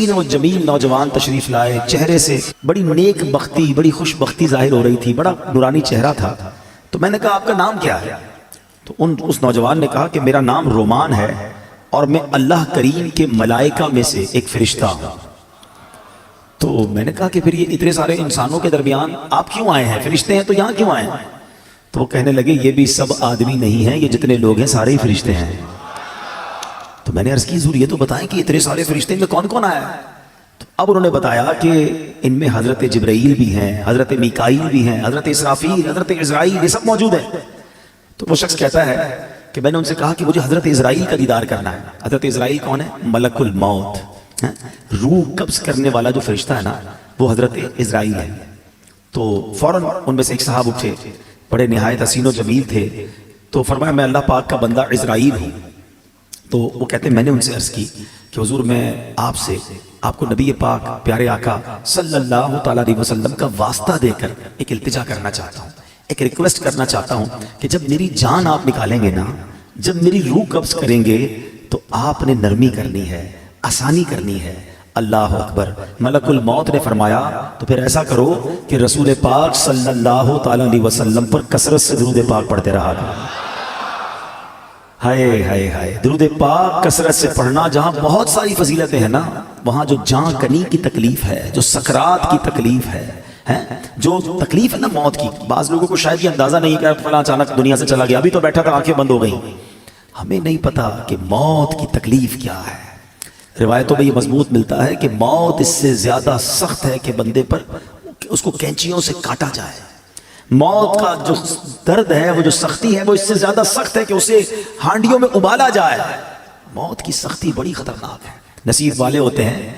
حسین و جمیل نوجوان تشریف لائے، چہرے سے بڑی نیک بختی، بڑی خوش بختی ظاہر ہو رہی تھی، بڑا نورانی چہرہ تھا۔ تو میں نے کہا آپ کا نام کیا ہے؟ تو اس نوجوان نے کہا کہ میرا نام رومان ہے اور میں اللہ کریم کے ملائکہ میں سے ایک فرشتہ ہوں۔ تو میں نے کہا کہ پھر یہ اتنے سارے انسانوں کے درمیان آپ کیوں آئے ہیں؟ فرشتے ہیں تو یہاں کیوں آئے ہیں؟ تو وہ کہنے لگے یہ بھی سب آدمی نہیں ہیں، یہ جتنے لوگ ہیں سارے ہی فرشتے ہیں۔ تو میں نے عرض کی حضور یہ تو بتائیں کہ اتنے سارے فرشتے میں کون کون آیا ہے؟ تو اب انہوں نے بتایا کہ ان میں حضرت جبرائیل بھی ہیں، حضرت میکائیل بھی ہیں، حضرت اسرافیل، حضرت عزرائیل، یہ سب موجود ہیں۔ تو وہ شخص کہتا ہے کہ میں نے ان سے کہا کہ مجھے حضرت عزرائیل کا دیدار کرنا ہے۔ حضرت عزرائیل کون ہے؟ ملک الموت، روح قبض کرنے والا جو فرشتہ ہے نا وہ حضرت عزرائیل ہے۔ تو فوراً ان میں سے ایک صاحب اٹھے، بڑے نہایت حسین و جمیل تھے، تو فرمایا میں اللہ پاک کا بندہ عزرائیل ہوں۔ تو وہ کہتے ہیں میں نے ان سے عرض کی کہ حضور میں آپ سے، آپ کو نبی پاک پیارے آقا صلی اللہ تعالیٰ علیہ وسلم کا واسطہ دے کر ایک التجا کرنا چاہتا ہوں، ایک ریکویسٹ کرنا چاہتا ہوں کہ جب میری جان آپ نکالیں گے نا، جب میری روح قبض کریں گے تو آپ نے نرمی کرنی ہے، آسانی کرنی ہے۔ اللہ اکبر۔ ملک الموت نے فرمایا تو پھر ایسا کرو کہ رسول پاک صلی اللہ تعالیٰ علیہ وسلم پر کثرت سے درود پاک پڑھتے رہا کرو۔ ہائے ہائے ہائے، درود پاک کثرت سے پڑھنا، جہاں بہت ساری فضیلتیں ہیں نا، وہاں جو جان کنی کی تکلیف ہے، جو سکرات کی تکلیف ہے، جو تکلیف ہے نا موت کی، بعض لوگوں کو شاید یہ اندازہ نہیں کہ فلاں اچانک دنیا سے چلا گیا، ابھی تو بیٹھا تھا آنکھیں بند ہو گئیں۔ ہمیں نہیں پتا کہ موت کی تکلیف کیا ہے۔ روایتوں میں یہ مضبوط ملتا ہے کہ موت اس سے زیادہ سخت ہے کہ بندے پر اس کو کینچیوں سے کاٹا جائے۔ موت کا جو درد ہے، وہ جو سختی ہے، وہ اس سے زیادہ سخت ہے کہ اسے ہانڈیوں میں ابالا جائے۔ موت کی سختی بڑی خطرناک ہے۔ نصیب والے ہوتے ہیں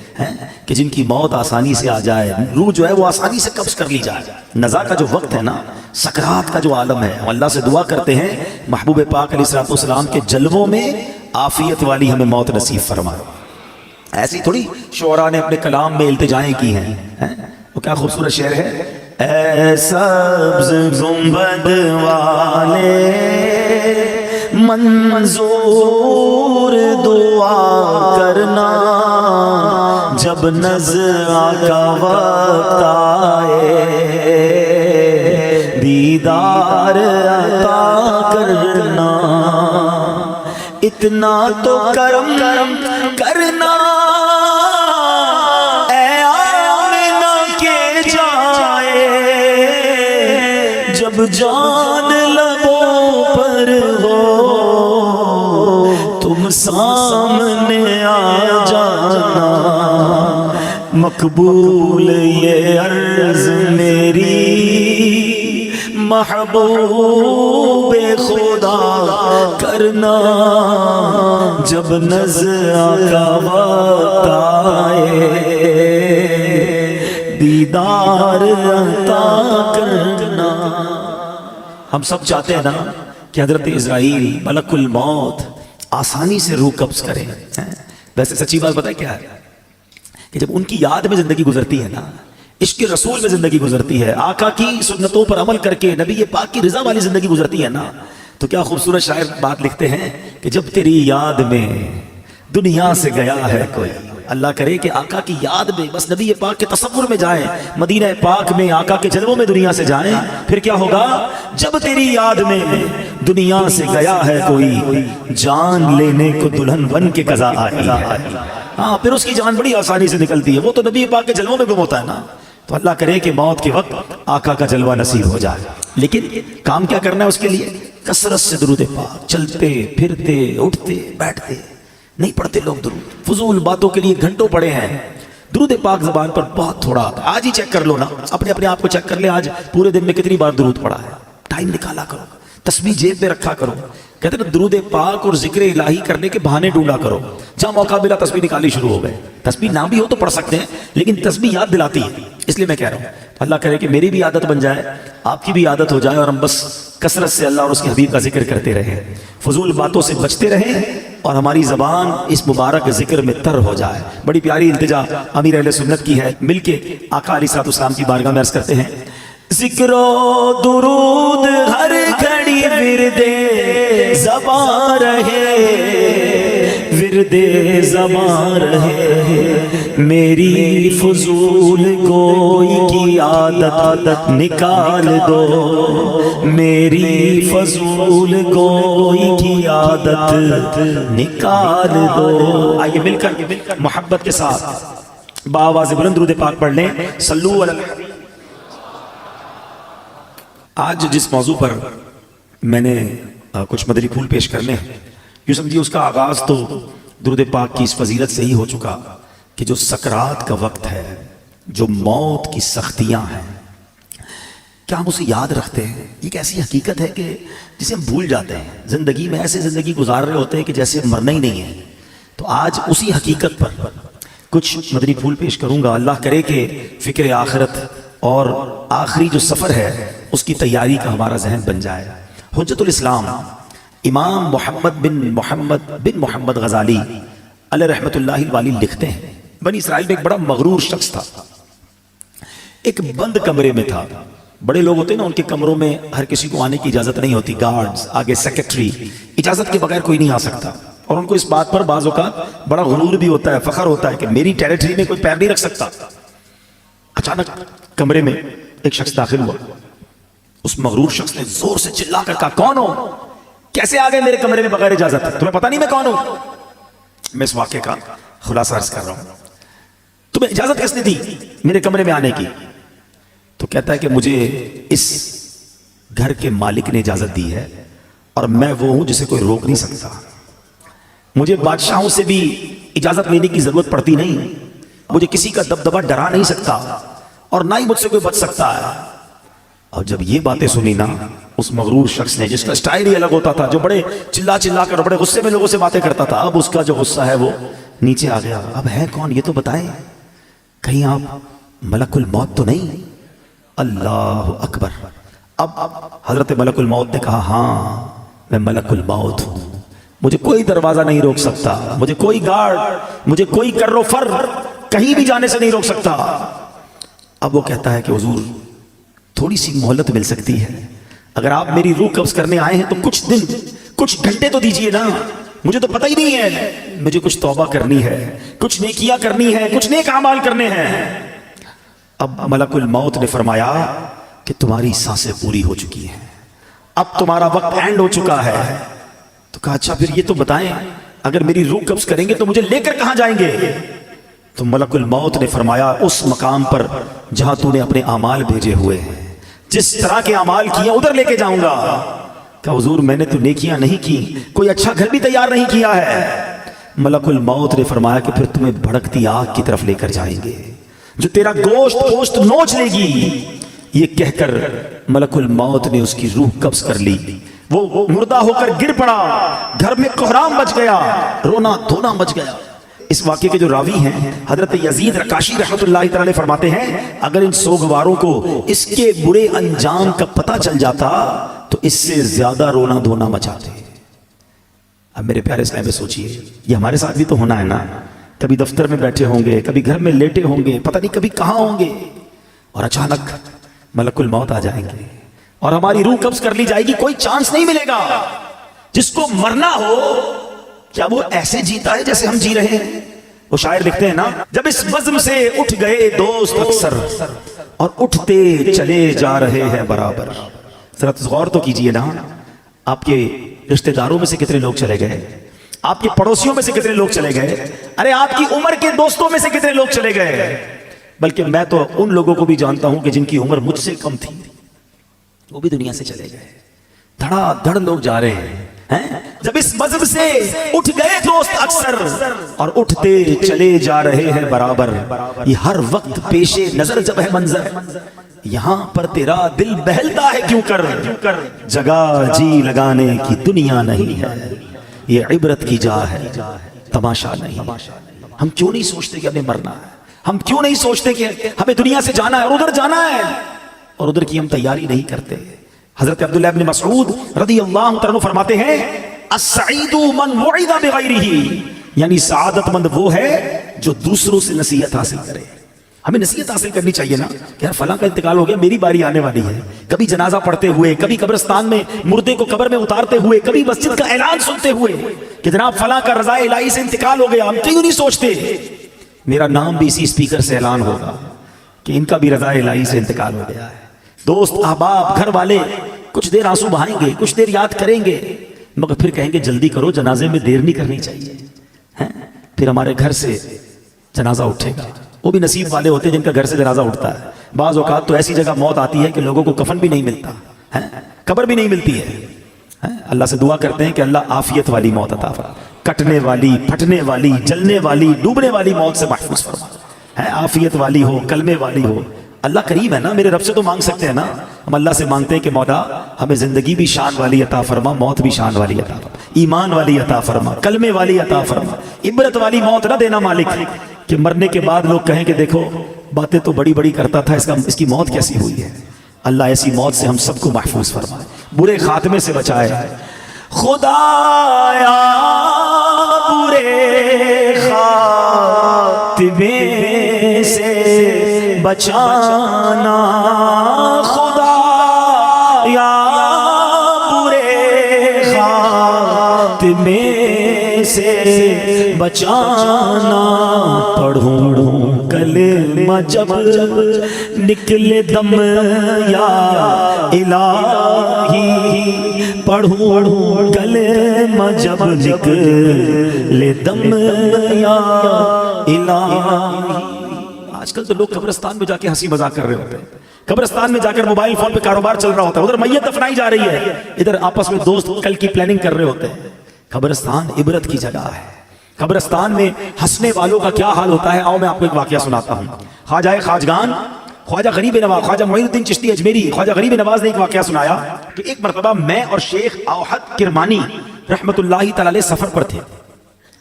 کہ جن کی موت آسانی سے آ جائے، روح جو ہے وہ آسانی سے قبض کر لی جائے۔ نزا کا جو وقت ہے نا، سکرات کا جو عالم ہے، اللہ سے دعا کرتے ہیں محبوب پاک علیہ السلام کے جلووں میں عافیت والی ہمیں موت نصیب فرما۔ ایسی تھوڑی شعراء نے اپنے کلام میں التجائیں کی ہیں۔ وہ کیا خوبصورت شعر ہے، اے سبز گنبد والے منظور دعا کرنا، جب نزع کا وقت آئے دیدار عطا کرنا، اتنا تو کرم کرنا اے آمنہ کے جائے، جب جان لبوں پر ہو تم سامنے آ جانا، مقبول یہ عرض میری محبوب خدا کرنا، جب نزع کا وقت آئے دیدار عطا کرنا۔ ہم سب چاہتے ہیں نا کہ حضرت عزرائیل ملک الموت آسانی سے روح قبض کرے۔ ویسے سچی بات بتائیں کیا ہے کہ جب ان کی یاد میں زندگی گزرتی ہے نا، عشق رسول میں زندگی گزرتی ہے، آقا کی سنتوں پر عمل کر کے نبی پاک کی رضا والی زندگی گزرتی ہے نا، تو کیا خوبصورت شاعر بات لکھتے ہیں کہ جب تیری یاد میں دنیا سے گیا ہے کوئی، اللہ کرے کہ آقا کی یاد میں بس نبی پاک کے تصور میں جائیں، مدینہ پاک میں آقا کے جلووں میں دنیا سے جائیں، پھر کیا ہوگا؟ جب تیری یاد میں دنیا سے گیا ہے کوئی، جان لینے کو دلہن بن کے قضا آئی ہے۔ ہاں، پھر اس کی جان بڑی آسانی سے نکلتی ہے، وہ تو نبی پاک کے جلووں میں گم ہوتا ہے نا۔ تو اللہ کرے کہ موت کے وقت آقا کا جلوہ نصیب ہو جائے، لیکن کام کیا کرنا ہے اس کے لیے؟ کثرت سے درود پاک، چلتے پھرتے اٹھتے بیٹھتے نہیں پڑھتے لوگ درود، فضول باتوں کے لیے گھنٹوں پڑے ہیں۔ درود پاک زبان پر بہت تھوڑا آتا ہے۔ آج ہی چیک کر لو نا، اپنے آپ کو چیک کر لے، آج پورے دن میں کتنی بار درود پڑھا ہے۔ ٹائم نکالا کرو، تسبیح جیب میں رکھا کرو۔ کہتے ہیں درود پاک اور ذکر الہی کرنے کے بہانے ڈھونڈا کرو، جہاں موقع ملا تسبیح نکالی شروع ہو گئے۔ تسبیح نہ بھی ہو تو پڑھ سکتے ہیں، لیکن تسبیح یاد دلاتی ہے، اس لیے میں کہہ رہا ہوں اللہ کرے کہ میری بھی عادت بن جائے، آپ کی بھی عادت ہو جائے، اور ہم بس کثرت سے اللہ اور اس کے حبیب کا ذکر کرتے رہیں، فضول باتوں سے بچتے رہیں، اور ہماری زبان اس مبارک ذکر میں تر ہو جائے۔ بڑی پیاری التجا امیر اہل سنت کی ہے، مل کے آقا علیہ السلام کی بارگاہ میں عرض کرتے ہیں، ذکر و درود ہر گھڑی ورد زبان رہے، گردے زبان رہے، میری فضول گوئی کی عادت نکال دو، میری فضول گوئی کی عادت نکال دو۔ آئیے مل کر محبت کے ساتھ بآواز بلند درود پاک پڑھ لیں، صلو علی الحبیب۔ آج جس موضوع پر میں نے کچھ مدنی پھول پیش کرنے ہیں، یوں سمجھیے اس کا آغاز تو درود پاک کی اس فضیلت سے ہی ہو چکا کہ جو سکرات کا وقت ہے، جو موت کی سختیاں ہیں، کیا ہم اسے یاد رکھتے ہیں؟ ایک ایسی حقیقت ہے کہ جسے ہم بھول جاتے ہیں، زندگی میں ایسے زندگی گزار رہے ہوتے ہیں کہ جیسے مرنا ہی نہیں ہے۔ تو آج اسی حقیقت پر کچھ مدنی پھول پیش کروں گا۔ اللہ کرے کہ فکر آخرت اور آخری جو سفر ہے اس کی تیاری کا ہمارا ذہن بن جائے۔ حجت الاسلام امام محمد بن محمد غزالی علیہ رحمت اللہ الوالی لکھتے ہیں، بنی اسرائیل میں ایک بڑا مغرور شخص تھا، ایک بند کمرے میں تھا۔ بڑے لوگ ہوتے ہیں نا، ان کے کمروں میں ہر کسی کو آنے کی اجازت نہیں ہوتی، گارڈز آگے سیکرٹری، اجازت کے بغیر کوئی نہیں آ سکتا۔ اور ان کو اس بات پر بعض اوقات بڑا غرور بھی ہوتا ہے، فخر ہوتا ہے کہ میری ٹیریٹری میں کوئی پیر نہیں رکھ سکتا۔ اچانک کمرے میں ایک شخص داخل ہوا، اس مغرور شخص نے زور سے چلا کر کہا، کون ہو؟ کیسے آ گئے میرے کمرے میں بغیر اجازت؟ تمہیں پتہ نہیں میں کون ہوں؟ میں اس واقعے کا خلاصہ عرض کر رہا ہوں۔ تمہیں اجازت کس نے دی میرے کمرے میں آنے کی؟ تو کہتا ہے کہ مجھے اس گھر کے مالک نے اجازت دی ہے، اور میں وہ ہوں جسے کوئی روک نہیں سکتا۔ مجھے بادشاہوں سے بھی اجازت لینے کی ضرورت پڑتی نہیں، مجھے کسی کا دبدبہ ڈرا نہیں سکتا، اور نہ ہی مجھ سے کوئی بچ سکتا ہے۔ اور جب یہ باتیں سنی نا، اس مغرور شخص نے، جس کا سٹائل ہی الگ ہوتا تھا، جو بڑے چلا چلا کر بڑے غصے میں لوگوں سے باتیں کرتا تھا، اب اس کا جو غصہ ہے وہ نیچے آ گیا۔ اب ہے کون یہ تو بتائیں، کہیں آپ ملک الموت تو نہیں؟ اللہ اکبر۔ اب حضرت ملک الموت نے کہا، ہاں میں ملک الموت ہوں، مجھے کوئی دروازہ نہیں روک سکتا، مجھے کوئی گارڈ، مجھے کوئی کر و فر کہیں بھی جانے سے نہیں روک سکتا۔ اب وہ کہتا ہے کہ حضور تھوڑی سی مہلت مل سکتی ہے، اگر آپ میری روح قبض کرنے آئے ہیں تو کچھ دن، کچھ گھنٹے تو دیجئے نا، مجھے تو پتہ ہی نہیں ہے، مجھے کچھ توبہ کرنی ہے، کچھ نیکیاں کرنی ہے، کچھ نیک اعمال کرنے ہیں۔ اب ملک الموت نے فرمایا کہ تمہاری سانسیں پوری ہو چکی ہیں، اب تمہارا وقت اینڈ ہو چکا ہے۔ تو کہا اچھا پھر یہ تو بتائیں، اگر میری روح قبض کریں گے تو مجھے لے کر کہاں جائیں گے؟ تو ملک الموت نے فرمایا، اس مقام پر جہاں تو نے اپنے اعمال بھیجے ہوئے ہیں، جس طرح کے اعمال کیے ادھر لے کے جاؤں گا۔ کہ حضور میں نے تو نیکیاں نہیں کی، کوئی اچھا گھر بھی تیار نہیں کیا ہے۔ ملک الموت نے فرمایا کہ پھر تمہیں بھڑکتی آگ کی طرف لے کر جائیں گے، جو تیرا گوشت نوچ لے گی۔ یہ کہہ کر ملک الموت نے اس کی روح قبض کر لی، وہ مردہ ہو کر گر پڑا، گھر میں کوہرام مچ گیا، رونا دھونا مچ گیا۔ اس واقعے کے جو راوی ہیں حضرت یزید رکاشی رحمت اللہ تعالی فرماتے ہیں، اگر ان سوگواروں کو اس کے برے انجام کا پتہ چل جاتا تو اس سے زیادہ رونا دھونا مچاتے۔ اب میرے پیارے اسلام میں سوچئے، یہ ہمارے ساتھ بھی تو ہونا ہے نا، کبھی دفتر میں بیٹھے ہوں گے، کبھی گھر میں لیٹے ہوں گے، پتہ نہیں کبھی کہاں ہوں گے، اور اچانک ملک الموت آ جائیں گے اور ہماری روح قبض کر لی جائے گی، کوئی چانس نہیں ملے گا۔ جس کو مرنا ہو کیا وہ ایسے جیتا ہے جیسے ہم جی رہے ہیں؟ وہ شاعر لکھتے ہیں نا، جب اس بزم سے اٹھ گئے دوست اکثر اور اٹھتے چلے جا رہے ہیں برابر۔ ذرا غور تو کیجئے نا، آپ کے رشتہ داروں میں سے کتنے لوگ چلے گئے، آپ کے پڑوسیوں میں سے کتنے لوگ چلے گئے، ارے آپ کی عمر کے دوستوں میں سے کتنے لوگ چلے گئے۔ بلکہ میں تو ان لوگوں کو بھی جانتا ہوں کہ جن کی عمر مجھ سے کم تھی، وہ بھی دنیا سے چلے گئے۔ دھڑا دھڑ لوگ جا رہے ہیں۔ جب اس بزم سے اٹھ گئے دوست اکثر اور اٹھتے چلے جا رہے ہیں برابر، یہ ہر وقت پیش نظر جب ہے منظر، یہاں پر تیرا دل بہلتا ہے کیوں کر، جگہ جی لگانے کی دنیا نہیں ہے، یہ عبرت کی جا ہے تماشا نہیں۔ ہم کیوں نہیں سوچتے کہ ہمیں مرنا ہے؟ ہم کیوں نہیں سوچتے کہ ہمیں دنیا سے جانا ہے اور ادھر جانا ہے، اور ادھر کی ہم تیاری نہیں کرتے؟ حضرت عبداللہ ابن مسعود رضی اللہ عنہ فرماتے ہیں، السعید من وعد بغیرہ، یعنی سعادت مند وہ ہے جو دوسروں سے نصیحت حاصل کرے۔ ہمیں نصیحت حاصل کرنی چاہیے نا کہ یار فلاں کا انتقال ہو گیا، میری باری آنے والی ہے۔ کبھی جنازہ پڑھتے ہوئے، کبھی قبرستان میں مردے کو قبر میں اتارتے ہوئے، کبھی مسجد کا اعلان سنتے ہوئے، کہ جناب فلاں کا رضا الہی سے انتقال ہو گیا، ہم کیوں نہیں سوچتے میرا نام بھی اسی اسپیکر سے اعلان ہوگا کہ ان کا بھی رضا الہی سے انتقال ہو گیا ہے۔ دوست، احباب، گھر والے کچھ دیر آنسو بہائیں گے، کچھ دیر یاد کریں گے، مگر پھر کہیں گے جلدی کرو، جنازے میں دیر نہیں کرنی چاہیے۔ پھر ہمارے گھر سے جنازہ اٹھے گا، وہ بھی نصیب والے ہوتے ہیں جن کا گھر سے جنازہ اٹھتا ہے۔ بعض اوقات تو ایسی جگہ موت آتی ہے کہ لوگوں کو کفن بھی نہیں ملتا، قبر بھی نہیں ملتی ہے۔ اللہ سے دعا کرتے ہیں کہ اللہ عافیت والی موت عطا فرما، کٹنے والی، پھٹنے والی، جلنے والی، ڈوبنے والی موت سے محفوظ فرما، عافیت والی ہو، کلمے والی ہو۔ اللہ قریب ہے نا، میرے رب سے تو مانگ سکتے ہیں نا، ہم اللہ سے مانگتے ہیں کہ مولا ہمیں زندگی بھی شان والی عطا فرما، موت بھی شان والی عطا فرما، ایمان والی عطا فرما، کلمے والی عطا فرما، عبرت والی موت نہ دینا مالک، کہ مرنے کے بعد لوگ کہیں کہ دیکھو باتیں تو بڑی بڑی کرتا تھا، اس کی موت کیسی ہوئی ہے۔ اللہ ایسی موت سے ہم سب کو محفوظ فرمائے، برے خاتمے سے بچائے۔ خدایا برے خاتمے سے بچانا، خدایا برے خاتمے سے بچانا، پڑھوں کلمہ جب نکلے دم یا الہی، پڑھوں کلمہ جب نکلے دم یا الہی۔ آج کل تو لوگ قبرستان میں جا کے ہنسی مذاق کر رہے ہوتے ہیں، قبرستان میں جا کر موبائل فون پہ کاروبار چل رہا ہوتا ہے، ادھر میت دفنائی جا رہی ہے، ادھر آپس میں دوست کل کی پلاننگ کر رہے ہوتے ہیں۔ قبرستان عبرت کی جگہ ہے، قبرستان میں ہنسنے والوں کا کیا حال ہوتا ہے، آؤ میں آپ کو ایک واقعہ سناتا ہوں۔ خواجہ خواجگان، خواجہ غریب نواز، خواجہ معین الدین چشتی اجمیری، خواجہ غریب نواز نے ایک واقعہ سنایا کہ ایک مرتبہ میں اور شیخ اوحد کرمانی رحمت اللہ تعالی علیہ سفر پر تھے،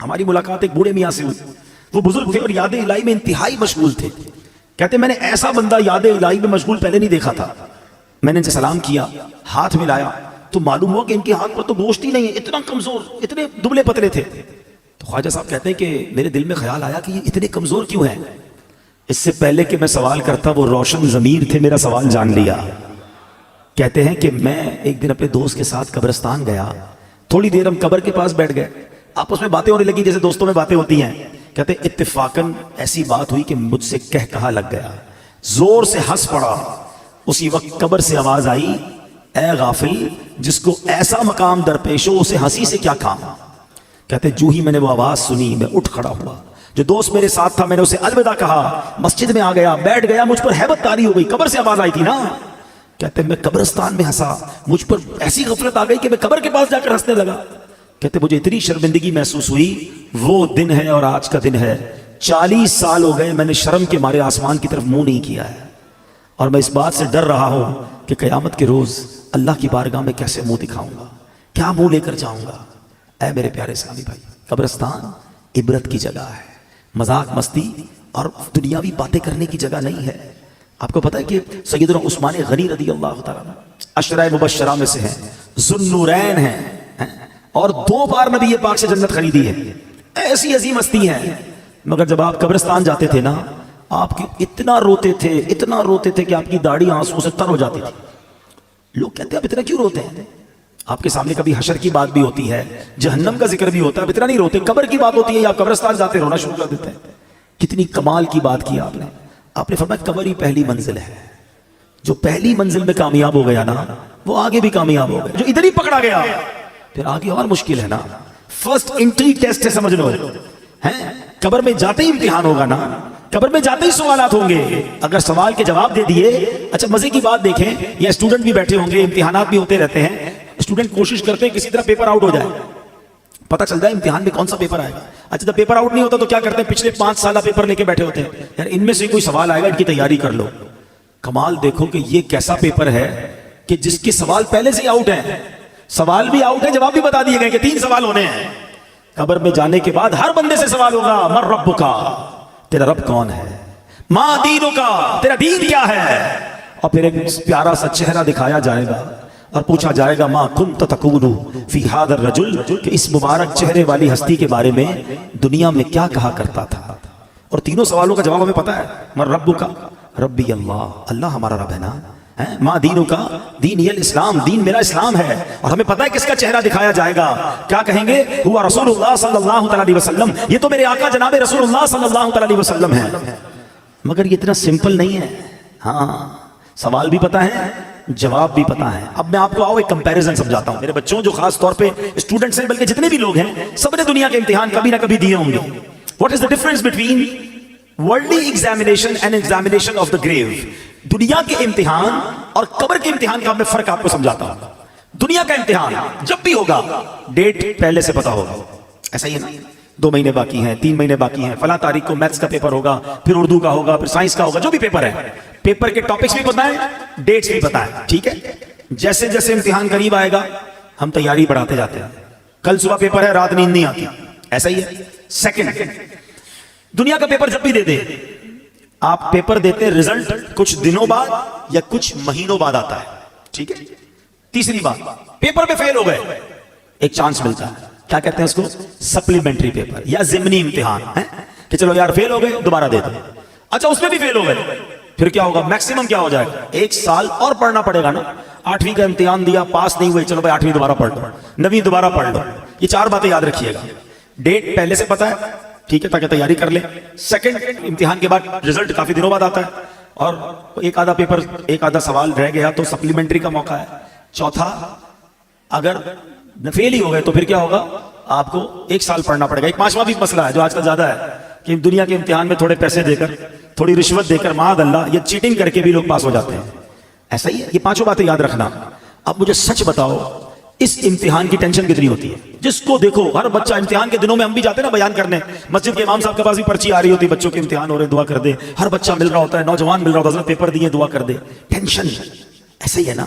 ہماری ملاقات ایک بوڑھے میاں سے ہوئی، وہ بزرگ تھے اور یاد الہی میں انتہائی مشغول تھے۔ کہتے میں نے ایسا بندہ یاد الہی میں مشغول پہلے نہیں دیکھا تھا۔ میں نے ان سے سلام کیا، ہاتھ ملایا تو معلوم ہوا کہ ان کے ہاتھ پر تو گوشت ہی نہیں ہے، اتنا کمزور، اتنے دبلے پتلے تھے۔ تو خواجہ صاحب کہتے ہیں کہ میرے دل میں خیال آیا کہ یہ اتنے کمزور کیوں ہیں۔ اس سے پہلے کہ میں سوال کرتا وہ روشن ضمیر تھے، میرا سوال جان لیا۔ کہتے ہیں کہ میں ایک دن اپنے دوست کے ساتھ قبرستان گیا، تھوڑی دیر ہم قبر کے پاس بیٹھ گئے، آپس میں باتیں ہونے لگی جیسے دوستوں میں باتیں ہوتی ہیں۔ کہتے ہیں اتفاقاً ایسی بات ہوئی کہ مجھ سے کہہ کہا لگ گیا، زور سے ہنس پڑا۔ اسی وقت قبر سے آواز آئی، اے غافل، جس کو ایسا مقام درپیش ہو اسے ہنسی سے کیا کام۔ کہتے جو ہی میں نے وہ آواز سنی میں اٹھ کھڑا ہوا، جو دوست میرے ساتھ تھا میں نے اسے الوداع کہا، مسجد میں آ گیا، بیٹھ گیا، مجھ پر ہیبت طاری ہو گئی، قبر سے آواز آئی تھی نا۔ کہتے میں قبرستان میں ہنسا، مجھ پر ایسی غفلت آ گئی کہ میں قبر کے پاس جا کر ہنسنے لگا۔ کہتے مجھے اتنی شرمندگی محسوس ہوئی، وہ دن ہے اور آج کا دن ہے، 40 سال ہو گئے میں نے شرم کے مارے آسمان کی طرف منہ نہیں کیا ہے، اور میں اس بات سے ڈر رہا ہوں کہ قیامت کے روز اللہ کی بارگاہ میں کیسے منہ دکھاؤں گا، کیا منہ لے کر جاؤں گا۔ اے میرے پیارے اسلامی بھائی، قبرستان عبرت کی جگہ ہے، مذاق مستی اور دنیاوی باتیں کرنے کی جگہ نہیں ہے۔ آپ کو پتہ ہے کہ سیدنا عثمان غنی رضی اللہ تعالیٰ عشرہ مبشرہ میں سے ہیں، ذوالنورین ہیں، اور 2 بار نبی پاک سے جنت خریدی ہے، ایسی عظیم ہستی ہیں۔ مگر جب آپ قبرستان جاتے تھے نا، آپ کی اتنا روتے تھے کہ آپ کی داڑھی آنسو سے تر ہو جاتی تھی۔ لوگ کہتے ہیں آپ اتنا کیوں روتے ہیں؟ آپ کے سامنے کبھی حشر کی بات بھی ہوتی ہے، جہنم کا ذکر بھی ہوتا ہے، اتنا نہیں روتے، قبر کی بات ہوتی ہے یا قبرستان جاتے رونا شروع کر دیتے ہیں۔ کتنی کمال کی بات کی آپ نے فرمایا قبر ہی پہلی منزل ہے، جو پہلی منزل میں کامیاب ہو گیا نا وہ آگے بھی کامیاب ہو گیا، جو ادھر ہی پکڑا گیا پھر آگے اور مشکل ہے نا۔ فرسٹ انٹری ٹیسٹ ہے، سمجھ لو، قبر میں جاتے ہی امتحان ہوگا نا، قبر میں جاتے ہی سوالات ہوں گے، اگر سوال کے جواب دے دیے۔ اچھا مزے کی بات دیکھیں، یہ اسٹوڈنٹ بھی بیٹھے ہوں گے، امتحانات بھی ہوتے رہتے ہیں، اسٹوڈنٹ کوشش کرتے ہیں کسی طرح پیپر آؤٹ ہو جائے، پتہ چل جائے امتحان میں کون سا پیپر آئے گا۔ اچھا جب پیپر آؤٹ نہیں ہوتا تو کیا کرتے ہیں، پچھلے 5 سالہ پیپر لے کے بیٹھے ہوتے ہیں، یار ان میں سے کوئی سوال آئے گا، ان کی تیاری کر لو۔ کمال دیکھو کہ یہ کیسا پیپر ہے کہ جس کے سوال پہلے سے آؤٹ ہیں، سوال بھی آؤٹ ہے، جواب بھی بتا دیے گئے کہ 3 سوال ہونے ہیں۔ قبر میں جانے کے بعد ہر بندے سے سوال ہوگا، من ربک، تیرا رب کون ہے، ما دینک، تیرا دین کیا ہے، اور پھر ایک پیارا سا چہرہ دکھایا جائے گا اور پوچھا جائے گا ما کنت تقول فی ھذا الرجل، کہ اس مبارک چہرے والی ہستی کے بارے میں دنیا میں کیا کہا کرتا تھا۔ اور تینوں سوالوں کا جواب ہمیں پتا ہے، من ربک، ربی اللہ، اللہ ہمارا رب ہے نا۔ ماں دینوں کا دین یہ اسلام، دین میرا اسلام ہے، اور ہمیں پتہ ہے کس کا چہرہ دکھایا جائے گا. کیا کہیں گے؟ ہوا رسول اللہ صلی اللہ علیہ وسلم، یہ تو میرے آقا جناب رسول اللہ صلی اللہ علیہ وسلم ہے. مگر یہ اتنا سمپل نہیں ہے. ہاں سوال بھی پتہ ہے، جواب بھی پتہ ہے. اب میں آپ کو ایک کمپیریزن سمجھاتا ہوں. میرے بچوں جو خاص طور پہ اسٹوڈنٹس ہیں، بلکہ جتنے بھی لوگ ہیں، سب نے دنیا کے امتحان کبھی نہ کبھی دیے ہوں گے. What is the difference between worldly examination and examination of the grave? دنیا کے امتحان اور قبر کے امتحان کا میں فرق آپ کو سمجھاتا ہوں. دنیا کا امتحان جب بھی ہوگا ڈیٹ پہلے سے پتا ہوگا. ایسا ہی ہے نا، 2 مہینے باقی ہیں، 3 مہینے باقی ہیں، فلاں تاریخ کو میتھس کا پیپر ہوگا، پھر اردو کا ہوگا، پھر سائنس کا ہوگا، جو بھی پیپر ہے. پیپر کے ٹاپکس بھی پتا ہے، ڈیٹس بھی پتا ہے. ٹھیک ہے، جیسے جیسے امتحان قریب آئے گا ہم تیاری بڑھاتے جاتے ہیں. کل صبح پیپر ہے، رات نیند نہیں آتی. ایسا ہی ہے. سیکنڈ، دنیا کا پیپر جب بھی دے دے، آپ پیپر دیتے رزلٹ کچھ دنوں بعد یا کچھ مہینوں بعد آتا ہے. ٹھیک ہے. تیسری بات، پیپر میں فیل ہو گئے، ایک چانس ملتا ہے. کیا کہتے ہیں اس کو؟ سپلیمنٹری پیپر یا ضمنی امتحان ہے کہ چلو یار فیل ہو گئے، دوبارہ دے دو. اچھا اس میں بھی فیل ہو گئے، پھر کیا ہوگا؟ میکسیمم کیا ہو جائے گا؟ 1 سال اور پڑھنا پڑے گا نا. 8ویں کا امتحان دیا، پاس نہیں ہوئے، چلو بھائی 8ویں دوبارہ پڑھ لو، 9ویں دوبارہ پڑھ لو. یہ 4 باتیں یاد رکھیے گا. ڈیٹ پہلے سے پتا ہے، ٹھیک ہے، تاکہ تیاری کر لیں. سیکنڈ، امتحان کے بعد رزلٹ کافی دنوں بعد آتا ہے، اور ایک آدھا پیپر، ایک آدھا سوال رہ گیا تو سپلیمنٹری کا موقع ہے. چوتھا، اگر فیل ہی ہو گئے تو پھر کیا ہوگا؟ آپ کو 1 سال پڑھنا پڑے گا. ایک 5واں بھی مسئلہ ہے جو آج کل زیادہ ہے کہ دنیا کے امتحان میں تھوڑے پیسے دے کر، تھوڑی رشوت دے کر، معاذ اللہ، یہ چیٹنگ کر کے بھی لوگ پاس ہو جاتے ہیں. ایسا ہی ہے. یہ 5 باتیں یاد رکھنا. اب مجھے سچ بتاؤ، اس امتحان کی ٹینشن کتنی ہوتی ہے؟ جس کو دیکھو ہر بچہ امتحان کے دنوں میں، ہم بھی جاتے ہیں نا بیان کرنے، مسجد کے امام صاحب کے پاس بھی پرچی آ رہی ہوتی، بچوں کے امتحان ہو رہے، دعا کر دے. ہر بچہ مل رہا ہوتا ہے، نوجوان مل رہا ہوتا ہے، حضرت پیپر دیے، دعا کر دے. ٹینشن ایسا ہی ہے نا.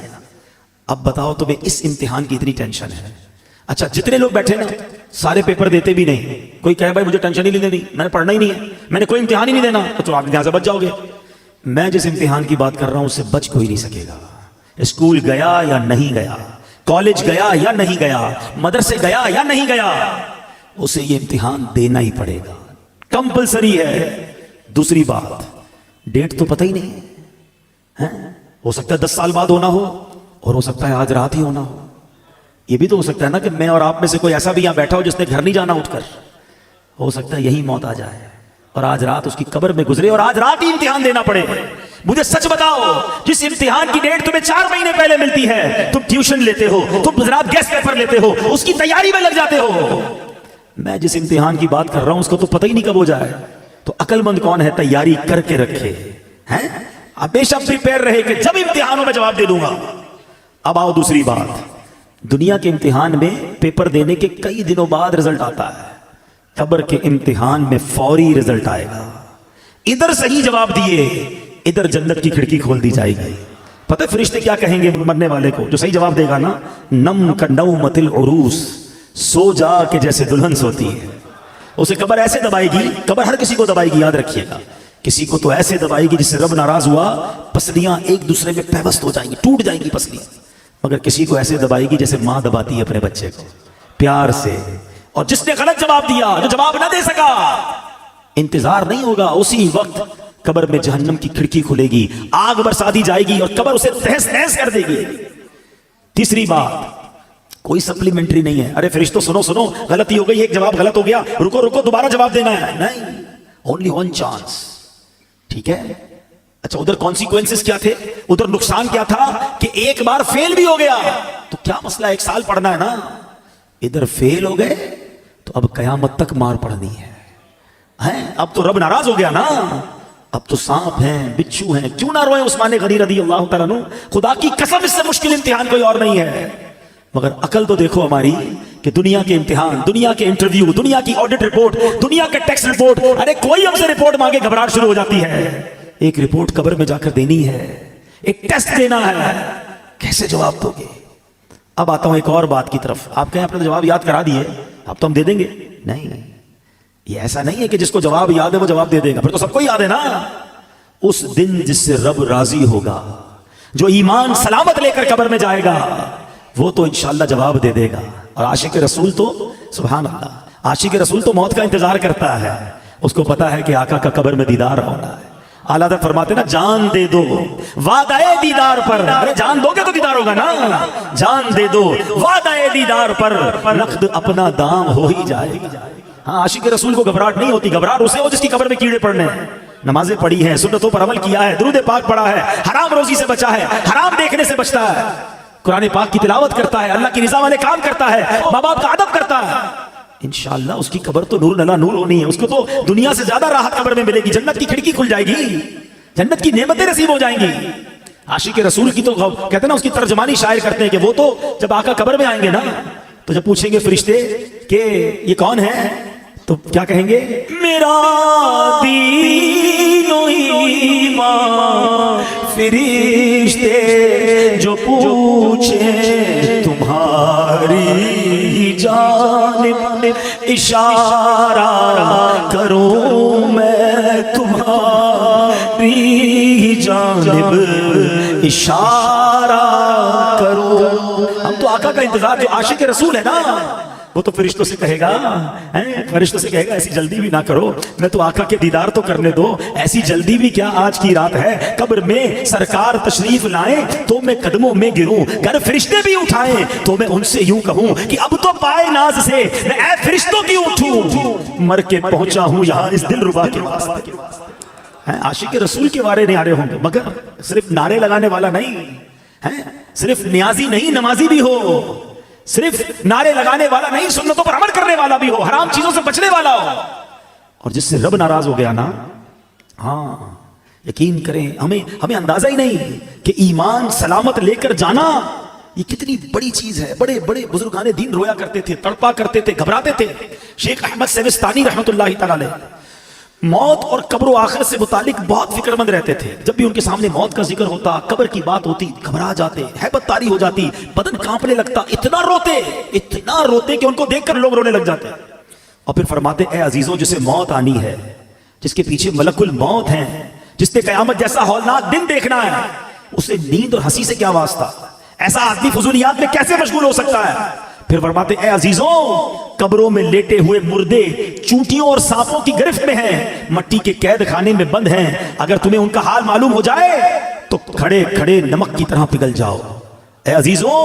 اب بتاؤ تمہیں اس امتحان کی اتنی ٹینشن ہے. اچھا جتنے لوگ بیٹھے نا سارے پیپر دیتے بھی نہیں. کوئی کہے بھائی مجھے ٹینشن ہی نہیں لینی، میں نے پڑھنا ہی نہیں ہے، میں نے کوئی امتحان ہی نہیں دینا، تو آپ یہاں سے بچ جاؤ گے. میں جس امتحان کی بات کر رہا ہوں اس سے بچ کوئی نہیں سکے گا. اسکول گیا یا نہیں گیا، کالج گیا یا نہیں گیا، مدرسے گیا یا نہیں گیا، اسے یہ امتحان دینا ہی پڑے گا. کمپلسری ہے. دوسری بات، ڈیٹ تو پتہ ہی نہیں ہے. ہو سکتا ہے 10 سال بعد ہونا ہو، اور ہو سکتا ہے آج رات ہی ہونا ہو. یہ بھی تو ہو سکتا ہے نا کہ میں اور آپ میں سے کوئی ایسا بھی یہاں بیٹھا ہو جس نے گھر نہیں جانا اٹھ کر. ہو سکتا ہے یہی موت آ جائے اور آج رات اس کی قبر میں گزرے اور آج رات ہی امتحان دینا پڑے. مجھے سچ بتاؤ، جس امتحان کی ڈیٹ تمہیں 4 مہینے پہلے ملتی ہے، تم ٹیوشن لیتے ہو، تم جناب گیسٹ پیپر لیتے ہو، اس کی تیاری میں لگ جاتے ہو. میں جس امتحان کی بات کر رہا ہوں اس کو تو پتہ ہی نہیں کب ہو جائے. تو عقل مند کون ہے؟ تیاری کر کے رکھے ہیں، ہمیشہ پریپیئر رہے کہ جب امتحانوں میں جواب دے دوں گا. اب آؤ دوسری بات، دنیا کے امتحان میں پیپر دینے کے کئی دنوں بعد رزلٹ آتا ہے. قبر کے امتحان میں فوری رزلٹ آئے گا. ادھر صحیح جواب دیے، ادھر جنت کی کھڑکی کھول دی جائے گی. پتہ ہے فرشتے کیا کہیں گے مرنے والے کو جو صحیح جواب دے گا نا؟ نم کا نومت العروس، سو جا کہ جیسے دلہن سوتی ہے. اسے قبر ایسے دبائے گی، قبر ہر کسی کو دبائے گی، یاد رکھیے گا. کسی کو تو ایسے دبائے گی جس سے رب ناراض ہوا، پسلیاں ایک دوسرے میں پیوست ہو جائیں گی، ٹوٹ جائیں گی پسلیاں. مگر کسی کو ایسے دبائے گی جیسے ماں دباتی ہے اپنے بچے کو، پیار سے. اور جس نے غلط جواب دیا، جو جواب نہ دے سکا، انتظار نہیں ہوگا، اسی وقت قبر میں جہنم کی کھڑکی کھلے گی، آگ برسا دی جائے گی اور قبر اسے تہس نہس کر دے گی. تیسری بات، کوئی سپلیمنٹری نہیں ہے. ارے فرشتوں سنو، غلطی ہو گئی، ایک جواب غلط ہو گیا، رکو دوبارہ جواب دینا ہے. نہیں، اونلی 1 چانس. ٹھیک ہے. اچھا ادھر کانسیکوینسز کیا تھے؟ ادھر نقصان کیا تھا کہ ایک بار فیل بھی ہو گیا تو کیا مسئلہ، 1 سال پڑھنا ہے نا. ادھر فیل ہو گئے تو اب قیامت تک مار پڑنی ہے. اب تو رب ناراض ہو گیا نا. اب تو سانپ ہیں، بچھو ہیں. کیوں نہ روئے عثمان غنی رضی اللہ تعالیٰ عنہ، خدا کی قسم اس سے مشکل امتحان کوئی اور نہیں ہے. مگر عقل تو دیکھو ہماری کہ دنیا کے امتحان، دنیا کے انٹرویو، دنیا کی آڈٹ رپورٹ، دنیا کے ٹیکس رپورٹ، ارے کوئی ہم سے رپورٹ مانگے گھبراہٹ شروع ہو جاتی ہے. ایک رپورٹ قبر میں جا کر دینی ہے، ایک ٹیسٹ دینا ہے، کیسے جواب دو گے؟ اب آتا ہوں ایک اور بات کی طرف. آپ کہیں آپ نے جواب یاد کرا دیے، اب تو ہم دے دیں گے. نہیں، یہ ایسا نہیں ہے کہ جس کو جواب یاد ہے وہ جواب دے دے گا، پھر تو سب کو یاد ہے نا. اس دن جس سے رب راضی ہوگا، جو ایمان سلامت لے کر قبر میں جائے گا، وہ تو انشاءاللہ جواب دے دے گا. اور عاشق رسول تو سبحان اللہ، عاشق رسول تو موت کا انتظار کرتا ہے. اس کو پتا ہے کہ آقا کا قبر میں دیدار ہونا ہے. اعلیٰ حضرت فرماتے نا جان دے دو وعدہ دیدار پر، ارے جان دو گے تو دیدار ہوگا نا، جان دے دو وعدہ دیدار پر، نقد اپنا دام ہو ہی جائے گا۔ ہاں عاشق رسول کو گھبراہٹ نہیں ہوتی، گھبراہٹ اسے ہو جس کی قبر میں کیڑے پڑنے ہیں، نمازیں پڑھی ہیں، سنتوں پر عمل کیا ہے، درود پاک پڑھا ہے، حرام روزی سے بچا ہے، حرام دیکھنے سے بچتا ہے، قرآن پاک کی تلاوت کرتا ہے، اللہ کی رضا والے کام کرتا ہے، ماں باپ کا ادب کرتا ہے، انشاءاللہ اس کی قبر تو نور نلا نور ہونی ہے، اس کو تو دنیا سے زیادہ راحت قبر میں ملے گی، جنت کی کھڑکی کھل جائے گی، جنت کی نعمتیں نصیب ہو جائیں گی۔ عاشق رسول کی تو کہتے ہیں نا، اس کی ترجمانی شاعر کرتے ہیں کہ وہ تو جب آقا قبر میں آئیں گے نا تو جب پوچھیں گے فرشتے کہ یہ کون ہے تو کیا کہیں گے؟ میرا دین و ایمان فرشتے جو پوچھیں تمہاری جانب اشارہ کروں میں تمہاری جانب اشارہ کروں۔ ہم تو آقا کا انتظار، جو عاشق رسول ہے نا وہ تو فرشتوں سے کہے گا، فرشتوں سے کہے گا ایسی جلدی بھی نہ کرو، میں تو آقا کے دیدار تو کرنے دو، ایسی جلدی بھی کیا، آج کی رات ہے، قبر میں سرکار تشریف لائیں تو میں قدموں میں گروں، گر فرشتے بھی اٹھائیں تو میں ان سے یوں کہوں کہ اب تو پائے ناز سے میں اے فرشتوں کی اٹھوں، مر کے پہنچا ہوں یہاں اس دل ربا کے واسطے۔ عاشق رسول کے بارے نعرے ہوں گے، مگر صرف نعرے لگانے والا نہیں، صرف نیازی نہیں نمازی بھی ہو، صرف نعرے لگانے والا نہیں، سنتوں پر عمل کرنے والا بھی ہو، حرام چیزوں سے بچنے والا ہو، اور جس سے رب ناراض ہو گیا نا، ہاں یقین کریں ہمیں اندازہ ہی نہیں کہ ایمان سلامت لے کر جانا یہ کتنی بڑی چیز ہے۔ بڑے بڑے بزرگان دین رویا کرتے تھے، تڑپا کرتے تھے، گھبراتے تھے۔ شیخ احمد سیوستانی رحمت اللہ تعالی علیہ موت اور قبر و آخرت سے متعلق بہت فکر مند رہتے تھے، جب بھی ان کے سامنے موت کا ذکر ہوتا، قبر کی بات ہوتی، گھبرا جاتے، ہیبت طاری ہو جاتی، بدن کانپنے لگتا، اتنا روتے کہ ان کو دیکھ کر لوگ رونے لگ جاتے، اور پھر فرماتے اے عزیزوں جسے موت آنی ہے، جس کے پیچھے ملک الموت ہیں، جس نے قیامت جیسا ہولناک دن دیکھنا ہے، اسے نیند اور ہنسی سے کیا واسطہ، ایسا آدمی فضولیات میں کیسے مشغول ہو سکتا ہے؟ پھر فرماتے اے عزیزوں قبروں میں لیٹے ہوئے مردے چونٹیوں اور سانپوں کی گرفت میں ہیں، مٹی کے قید خانے میں بند ہیں، اگر تمہیں ان کا حال معلوم ہو جائے تو کھڑے کھڑے نمک کی طرح پگھل جاؤ۔ اے عزیزوں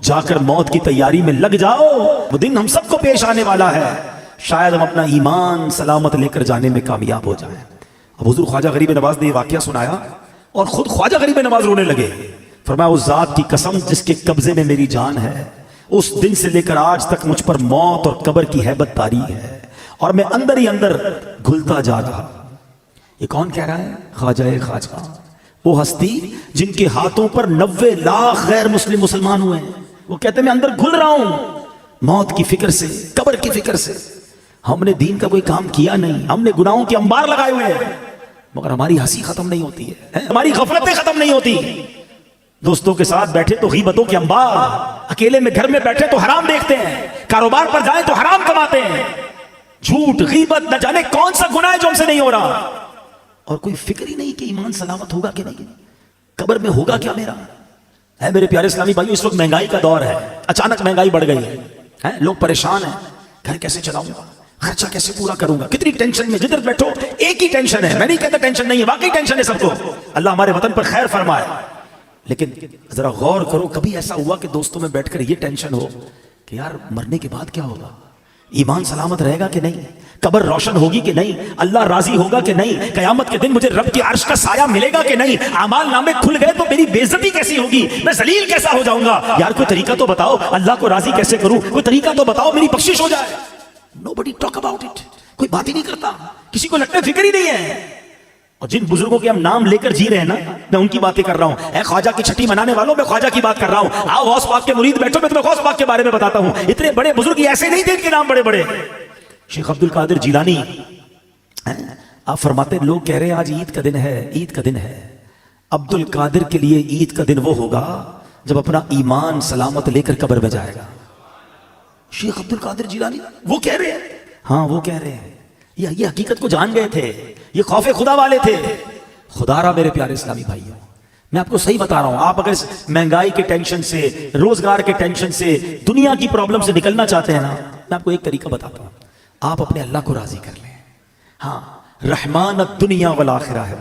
جا کر موت کی تیاری میں لگ جاؤ، وہ دن ہم سب کو پیش آنے والا ہے، شاید ہم اپنا ایمان سلامت لے کر جانے میں کامیاب ہو جائیں۔ اب حضور خواجہ غریب نواز نے یہ واقعہ سنایا اور خود خواجہ غریب نواز رونے لگے، فرمایا اس ذات کی قسم جس کے قبضے میں میری جان ہے، اس دن سے لے کر آج تک مجھ پر موت اور قبر کی ہیبت طاری ہے، اور میں اندر ہی اندر گھلتا جا رہا۔ یہ کون کہہ رہا ہے؟ خواجہ خواجہ، وہ ہستی جن کے ہاتھوں پر 90 لاکھ غیر مسلم مسلمان ہوئے ہیں، وہ کہتے ہیں میں اندر گھل رہا ہوں موت کی فکر سے، قبر کی فکر سے۔ ہم نے دین کا کوئی کام کیا نہیں، ہم نے گناہوں کے انبار لگائے ہوئے ہیں، مگر ہماری ہنسی ختم نہیں ہوتی ہے، ہماری غفلتیں ختم نہیں ہوتی۔ دوستوں کے ساتھ بیٹھے تو غیبتوں کے انبار، اکیلے میں گھر میں بیٹھے تو حرام دیکھتے ہیں، کاروبار پر جائیں تو حرام کماتے ہیں، جھوٹ غیبت نہ جانے کون سا گناہ ہے جو ہم سے نہیں ہو رہا، اور کوئی فکر ہی نہیں کہ ایمان سلامت ہوگا کہ نہیں، قبر میں ہوگا کیا میرا۔ ہے میرے پیارے اسلامی بھائیو، اس وقت مہنگائی کا دور ہے، اچانک مہنگائی بڑھ گئی ہے، لوگ پریشان ہیں، گھر کیسے چلاؤں گا، خرچہ کیسے پورا کروں گا، کتنی ٹینشن میں، جدھر بیٹھو ایک ہی ٹینشن ہے۔ میں نہیں کہتا ٹینشن نہیں ہے، واقعی ٹینشن ہے سب کو، اللہ ہمارے وطن پر خیر فرمائے، لیکن ذرا غور کرو، کبھی ایسا ہوا کہ دوستوں میں بیٹھ کر یہ ٹینشن ہو کہ یار مرنے کے بعد کیا ہوگا، ایمان سلامت رہے گا کہ نہیں، قبر روشن ہوگی کہ نہیں، اللہ راضی ہوگا کہ نہیں، قیامت کے دن مجھے رب کی عرش کا سایہ ملے گا کہ نہیں، اعمال نامے کھل گئے تو میری بے عزتی کیسی ہوگی، میں ذلیل کیسا ہو جاؤں گا، یار کوئی طریقہ تو بتاؤ، اللہ کو راضی کیسے کروں، کوئی طریقہ تو بتاؤ میری بخشش ہو جائے۔ Nobody talk about it، کوئی بات ہی نہیں کرتا، کسی کو لگتا ہے فکر ہی نہیں ہے۔ اور جن بزرگوں کے ہم نام لے کر جی رہے ہیں نا، میں ان کی باتیں کر رہا ہوں، اے خواجہ کی چھٹی منانے والوں، میں خواجہ کی بات کر رہا ہوں، آؤ غوث پاک کے مرید بیٹھو، میں تمہیں غوث پاک کے بارے میں بتاتا ہوں۔ اتنے بڑے بزرگ ایسے نہیں تھے، ان کے نام بڑے بڑے، شیخ عبد القادر جیلانی، آپ فرماتے ہیں لوگ کہہ رہے ہیں آج عید کا دن ہے، عید کا دن ہے، عبد القادر کے لیے عید کا دن وہ ہوگا جب اپنا ایمان سلامت لے کر قبر میں جائے گا۔ شیخ عبد القادر جیلانی وہ کہہ رہے ہیں، ہاں وہ کہہ رہے ہیں، یہ حقیقت کو جان گئے تھے، یہ خوف خدا والے تھے۔ خدا را میرے پیارے اسلامی بھائیوں، میں آپ کو صحیح بتا رہا ہوں، آپ اگر مہنگائی کے ٹینشن سے، روزگار کے ٹینشن سے، دنیا کی پرابلم سے نکلنا چاہتے ہیں نا، میں آپ کو ایک طریقہ بتاتا ہوں، آپ اپنے اللہ کو راضی کر لیں۔ ہاں رحمان الدنیا والآخرہ ہے.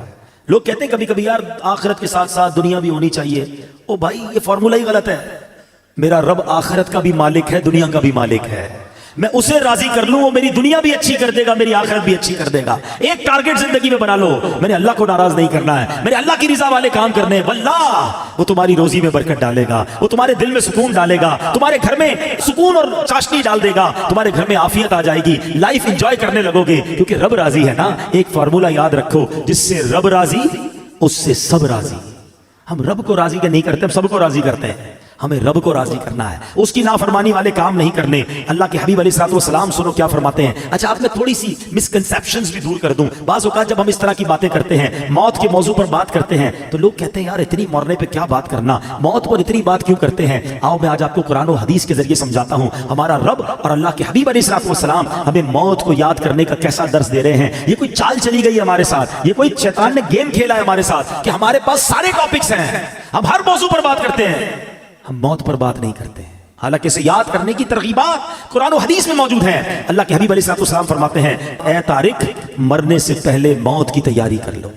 لوگ کہتے ہیں کبھی کبھی یار آخرت کے ساتھ ساتھ دنیا بھی ہونی چاہیے. او بھائی یہ فارمولہ ہی غلط ہے. میرا رب آخرت کا بھی مالک ہے, دنیا کا بھی مالک ہے. میں اسے راضی کر لوں وہ میری دنیا بھی اچھی کر دے گا, میری آخرت بھی اچھی کر دے گا. ایک ٹارگٹ زندگی میں بنا لو, میں نے اللہ کو ناراض نہیں کرنا ہے, میرے اللہ کی رضا والے کام کرنے ہیں. واللہ وہ تمہاری روزی میں برکت ڈالے گا, وہ تمہارے دل میں سکون ڈالے گا, تمہارے گھر میں سکون اور چاشنی ڈال دے گا, تمہارے گھر میں عافیت آ جائے گی, لائف انجوائے کرنے لگو گے کیونکہ رب راضی ہے نا. ایک فارمولہ یاد رکھو, جس سے رب راضی اس سے سب راضی. ہم رب کو راضی نہیں کرتے, ہم سب کو راضی کرتے ہیں. ہمیں رب کو راضی کرنا ہے, اس کی نافرمانی والے کام نہیں کرنے. اللہ کے حبیب علیہ الصلوۃ والسلام سنو کیا فرماتے ہیں. اچھا آپ میں تھوڑی سی مسکنسیپشنز بھی دور کر دوں. بعض اوقات جب ہم اس طرح کی باتیں کرتے ہیں, موت کے موضوع پر بات کرتے ہیں, تو لوگ کہتے ہیں یار اتنی مرنے پہ کیا بات کرنا, موت پر اتنی بات کیوں کرتے ہیں. آؤ میں آج آپ کو قرآن و حدیث کے ذریعے سمجھاتا ہوں ہمارا رب اور اللہ کے حبیب علیہ الصلوۃ والسلام ہمیں موت کو یاد کرنے کا کیسا درس دے رہے ہیں. یہ کوئی چال چلی گئی ہمارے ساتھ, یہ کوئی شیطان نے گیم کھیلا ہے ہمارے ساتھ کہ ہمارے پاس سارے ٹاپکس ہیں, ہم ہر موضوع پر بات کرتے ہیں, ہم موت پر بات نہیں کرتے ہیں. حالانکہ اسے یاد کرنے کی ترغیبات قرآن و حدیث میں موجود ہیں. اللہ کے حبیب علیہ الصلوۃ والسلام فرماتے ہیں اے طارق مرنے سے پہلے موت کی تیاری کر لو.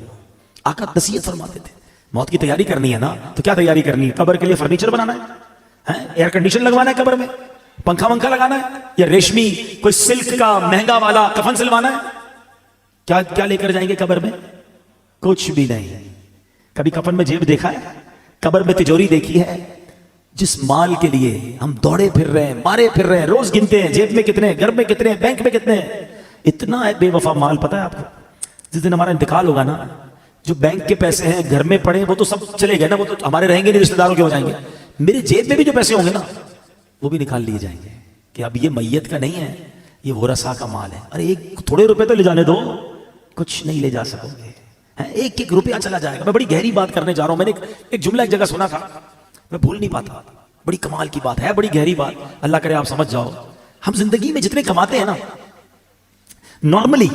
آقا نصیحت فرماتے تھے موت کی تیاری کرنی ہے نا, تو کیا تیاری کرنی ہے؟ قبر کے لیے فرنیچر بنانا ہے, ایئر کنڈیشن لگوانا ہے قبر میں, پنکھا ونکھا لگانا ہے, یا ریشمی کوئی سلک کا مہنگا والا کفن سلوانا ہے؟ کیا لے کر جائیں گے قبر میں؟ کچھ بھی نہیں. کبھی کفن میں جیب دیکھا ہے؟ قبر میں تجوری دیکھی ہے؟ جس مال کے لیے ہم دوڑے پھر رہے ہیں, مارے پھر رہے ہیں, روز گنتے ہیں جیب میں کتنے, گھر میں کتنے, بینک میں کتنے, اتنا ہے بے وفا مال. پتا ہے آپ کو جس دن ہمارا انتقال ہوگا نا, جو بینک کے پیسے ہیں گھر میں پڑے وہ تو سب چلے گئے نا, وہ تو ہمارے رہیں گے نہیں, رشتہ داروں کے ہو جائیں گے. میرے جیب میں بھی جو پیسے ہوں گے نا وہ بھی نکال لیے جائیں گے کہ اب یہ میت کا نہیں ہے, یہ ورثاء کا مال ہے. ارے ایک تھوڑے روپے تو لے جانے دو, کچھ نہیں لے جا سکو گے, ایک ایک روپیہ چلا جائے گا. میں بڑی گہری بات کرنے جا رہا ہوں. میں نے ایک جملہ ایک جگہ سنا تھا, میں بھول نہیں پاتا. بڑی کمال کی بات ہے, بڑی گہری بات, اللہ کرے آپ سمجھ جاؤ. ہم زندگی میں جتنے کماتے ہیں نا نارملی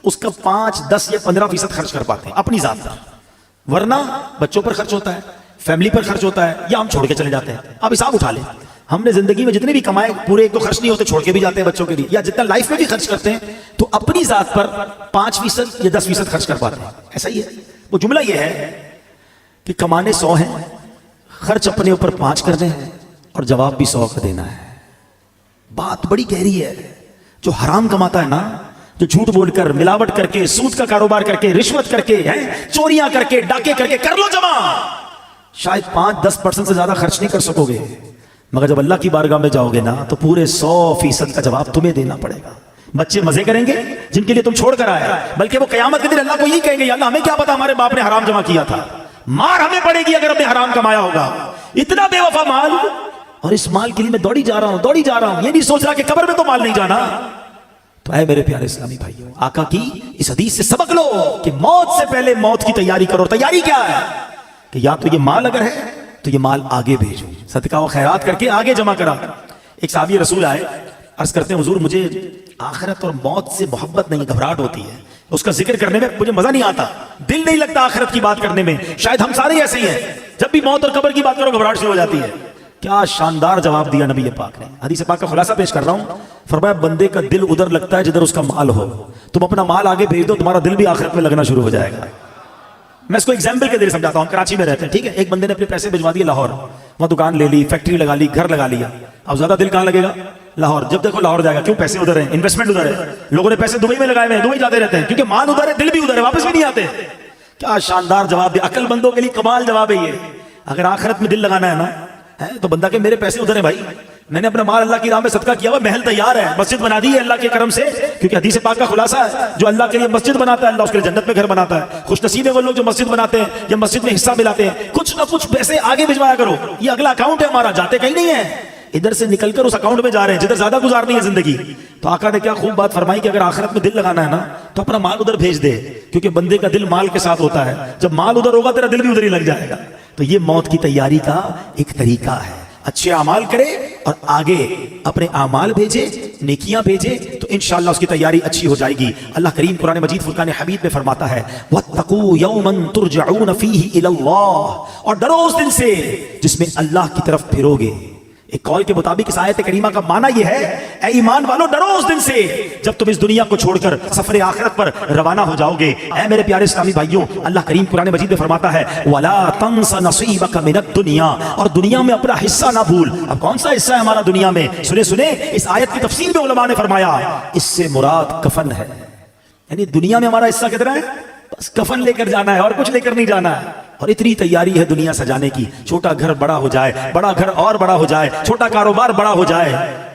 اس کا 5, 10 یا 15% خرچ کر پاتے ہیں اپنی ذات پر, ورنہ بچوں پر خرچ ہوتا ہے, فیملی پر خرچ ہوتا ہے, یا ہم چھوڑ کے چلے جاتے ہیں. آپ حساب اٹھا لیں, ہم نے زندگی میں جتنے بھی کمائے پورے ایک تو خرچ نہیں ہوتے, چھوڑ کے بھی جاتے ہیں بچوں کے لیے, یا جتنا لائف میں بھی خرچ کرتے ہیں تو اپنی ذات پر 5% یا 10% خرچ کر پاتے ہیں. ایسا ہی ہے. وہ جملہ یہ ہے کہ کمانے 100 ہیں, خرچ اپنے اوپر 5 کرنے ہیں اور جواب بھی 100 کا دینا ہے. بات بڑی گہری ہے. جو حرام کماتا ہے نا, جو جھوٹ بول کر, ملاوٹ کر کے, سود کا کاروبار کر کے, رشوت کر کے, چوریاں کر کے, ڈاکے کر کے, کر لو جمع, شاید 5-10% سے زیادہ خرچ نہیں کر سکو گے, مگر جب اللہ کی بارگاہ میں جاؤ گے نا تو پورے 100% کا جواب تمہیں دینا پڑے گا. بچے مزے کریں گے جن کے لیے تم چھوڑ کر آئے, بلکہ وہ قیامت کے دن اللہ کو یہی کہیں گے یا اللہ ہمیں کیا پتا ہمارے باپ نے حرام جمع کیا تھا, مار ہمیں پڑے گی اگر ہم نے حرام کمایا ہوگا. اتنا بے وفا مال, اور اس مال کے لیے میں دوڑی جا رہا ہوں, یہ نہیں سوچ رہا کہ قبر میں تو مال نہیں جانا. تو اے میرے پیارے اسلامی بھائیوں, آقا کی اس حدیث سے سبق لو کہ موت سے پہلے موت کی تیاری کرو. تیاری کیا ہے کہ یا تو یہ مال اگر ہے تو یہ مال آگے بھیجو, صدقہ و خیرات کر کے آگے جمع کرا. ایک صحابی رسول آئے, عرض کرتے ہیں حضور مجھے آخرت اور موت سے محبت نہیں, گھبراہٹ ہوتی ہے, اس کا ذکر کرنے میں مجھے مزہ نہیں آتا, دل نہیں لگتا آخرت کی بات کرنے میں. شاید ہم سارے ایسے ہی ہیں, جب بھی موت اور قبر کی بات کرو گھبراہٹ شروع ہو جاتی ہے. کیا شاندار جواب دیا نبی پاک نے. حدیث پاک کا خلاصہ پیش کر رہا ہوں. فرمایا بندے کا دل ادھر لگتا ہے جدھر اس کا مال ہو, تم اپنا مال آگے بھیج دو, تمہارا دل بھی آخرت میں لگنا شروع ہو جائے گا. میں اس کو ایگزامپل کے ذریعے سمجھاتا ہوں. کراچی میں رہتے ہیں, ٹھیک ہے, ایک بندے نے اپنے پیسے بھجوا دیے لاہور, وہاں دکان لے لی, فیکٹری لگا لی, گھر لگا لیا. اب زیادہ دل کہاں لگے گا؟ لاہور. جب دیکھو لاہور جائے گا, کیوں؟ پیسے ادھر ہیں, انویسٹمنٹ ادھر ہے, لوگوں نے پیسے دبئی میں لگائے ہوئے ہیں, دبئی جاتے رہتے ہیں کیونکہ مال ادھر ہے, دل بھی ادھر ہے, واپس بھی نہیں آتے. کیا شاندار جواب دیا, عقل مندوں کے لیے کمال جواب ہے یہ. اگر آخرت میں دل لگانا ہے نا تو بندہ کہ میرے پیسے ادھر ہیں بھائی, میں نے اپنا مال اللہ کی راہ میں صدقہ کیا ہوا, محل تیار ہے, مسجد بنا دی ہے اللہ کے کرم سے, کیونکہ حدیث پاک کا خلاصہ ہے جو اللہ کے لیے مسجد بناتا ہے اللہ اس کے لیے جنت میں گھر بناتا ہے. خوش نصیب ہے وہ لوگ جو مسجد بناتے ہیں یا مسجد میں حصہ ملاتے ہیں. کچھ نہ کچھ پیسے آگے بھجوایا کرو, یہ اگلا اکاؤنٹ ہے ہمارا, جاتے کہیں نہیں ہے, ادھر سے نکل کر اس اکاؤنٹ میں جا رہے ہیں جدھر زیادہ گزارنی ہے زندگی. تو آقا نے کیا خوب بات فرمائی کہ اگر آخرت میں دل لگانا ہے نا تو اپنا مال ادھر بھیج دے, کیونکہ بندے کا دل مال کے ساتھ ہوتا ہے, جب مال ادھر ہوگا تیرا دل بھی ادھر ہی لگ جائے گا. تو یہ موت کی تیاری کا ایک طریقہ ہے. اچھے اعمال کرے اور آگے اپنے اعمال بھیجے, نیکیاں بھیجے, تو انشاءاللہ اس کی تیاری اچھی ہو جائے گی. اللہ کریم قرآن مجید فرقان حمید میں فرماتا ہے وَاتَّقُوا يَوْمًا تُرْجَعُونَ فِيهِ إِلَى اللَّهِ, اور ڈرو اس دن سے جس میں اللہ کی طرف پھرو گے. ایک قول کے مطابق اس آیت کریمہ کا معنی یہ ہے، اے ایمان والو ڈرو اس دن سے جب تم اس دنیا کو چھوڑ کر سفر آخرت پر روانہ ہو جاؤ گے۔ اے میرے پیارے اسلامی بھائیوں، اللہ کریم قرآن مجید میں فرماتا ہے وَلَا تَنْسَ نَصِيبَكَ مِنَ الدُّنْيَا، اور دنیا میں اپنا حصہ نہ بھول۔ اب کون سا حصہ ہے ہمارا دنیا میں؟ سنیں اس آیت کی تفسیر میں علماء نے فرمایا اس سے مراد کفن ہے، یعنی دنیا میں ہمارا حصہ کتنا ہے؟ بس کفن لے کر جانا ہے اور کچھ لے کر نہیں جانا ہے۔ اور اتنی تیاری ہے دنیا سجانے کی، چھوٹا گھر بڑا ہو جائے، بڑا گھر اور بڑا ہو جائے، چھوٹا کاروبار بڑا ہو جائے۔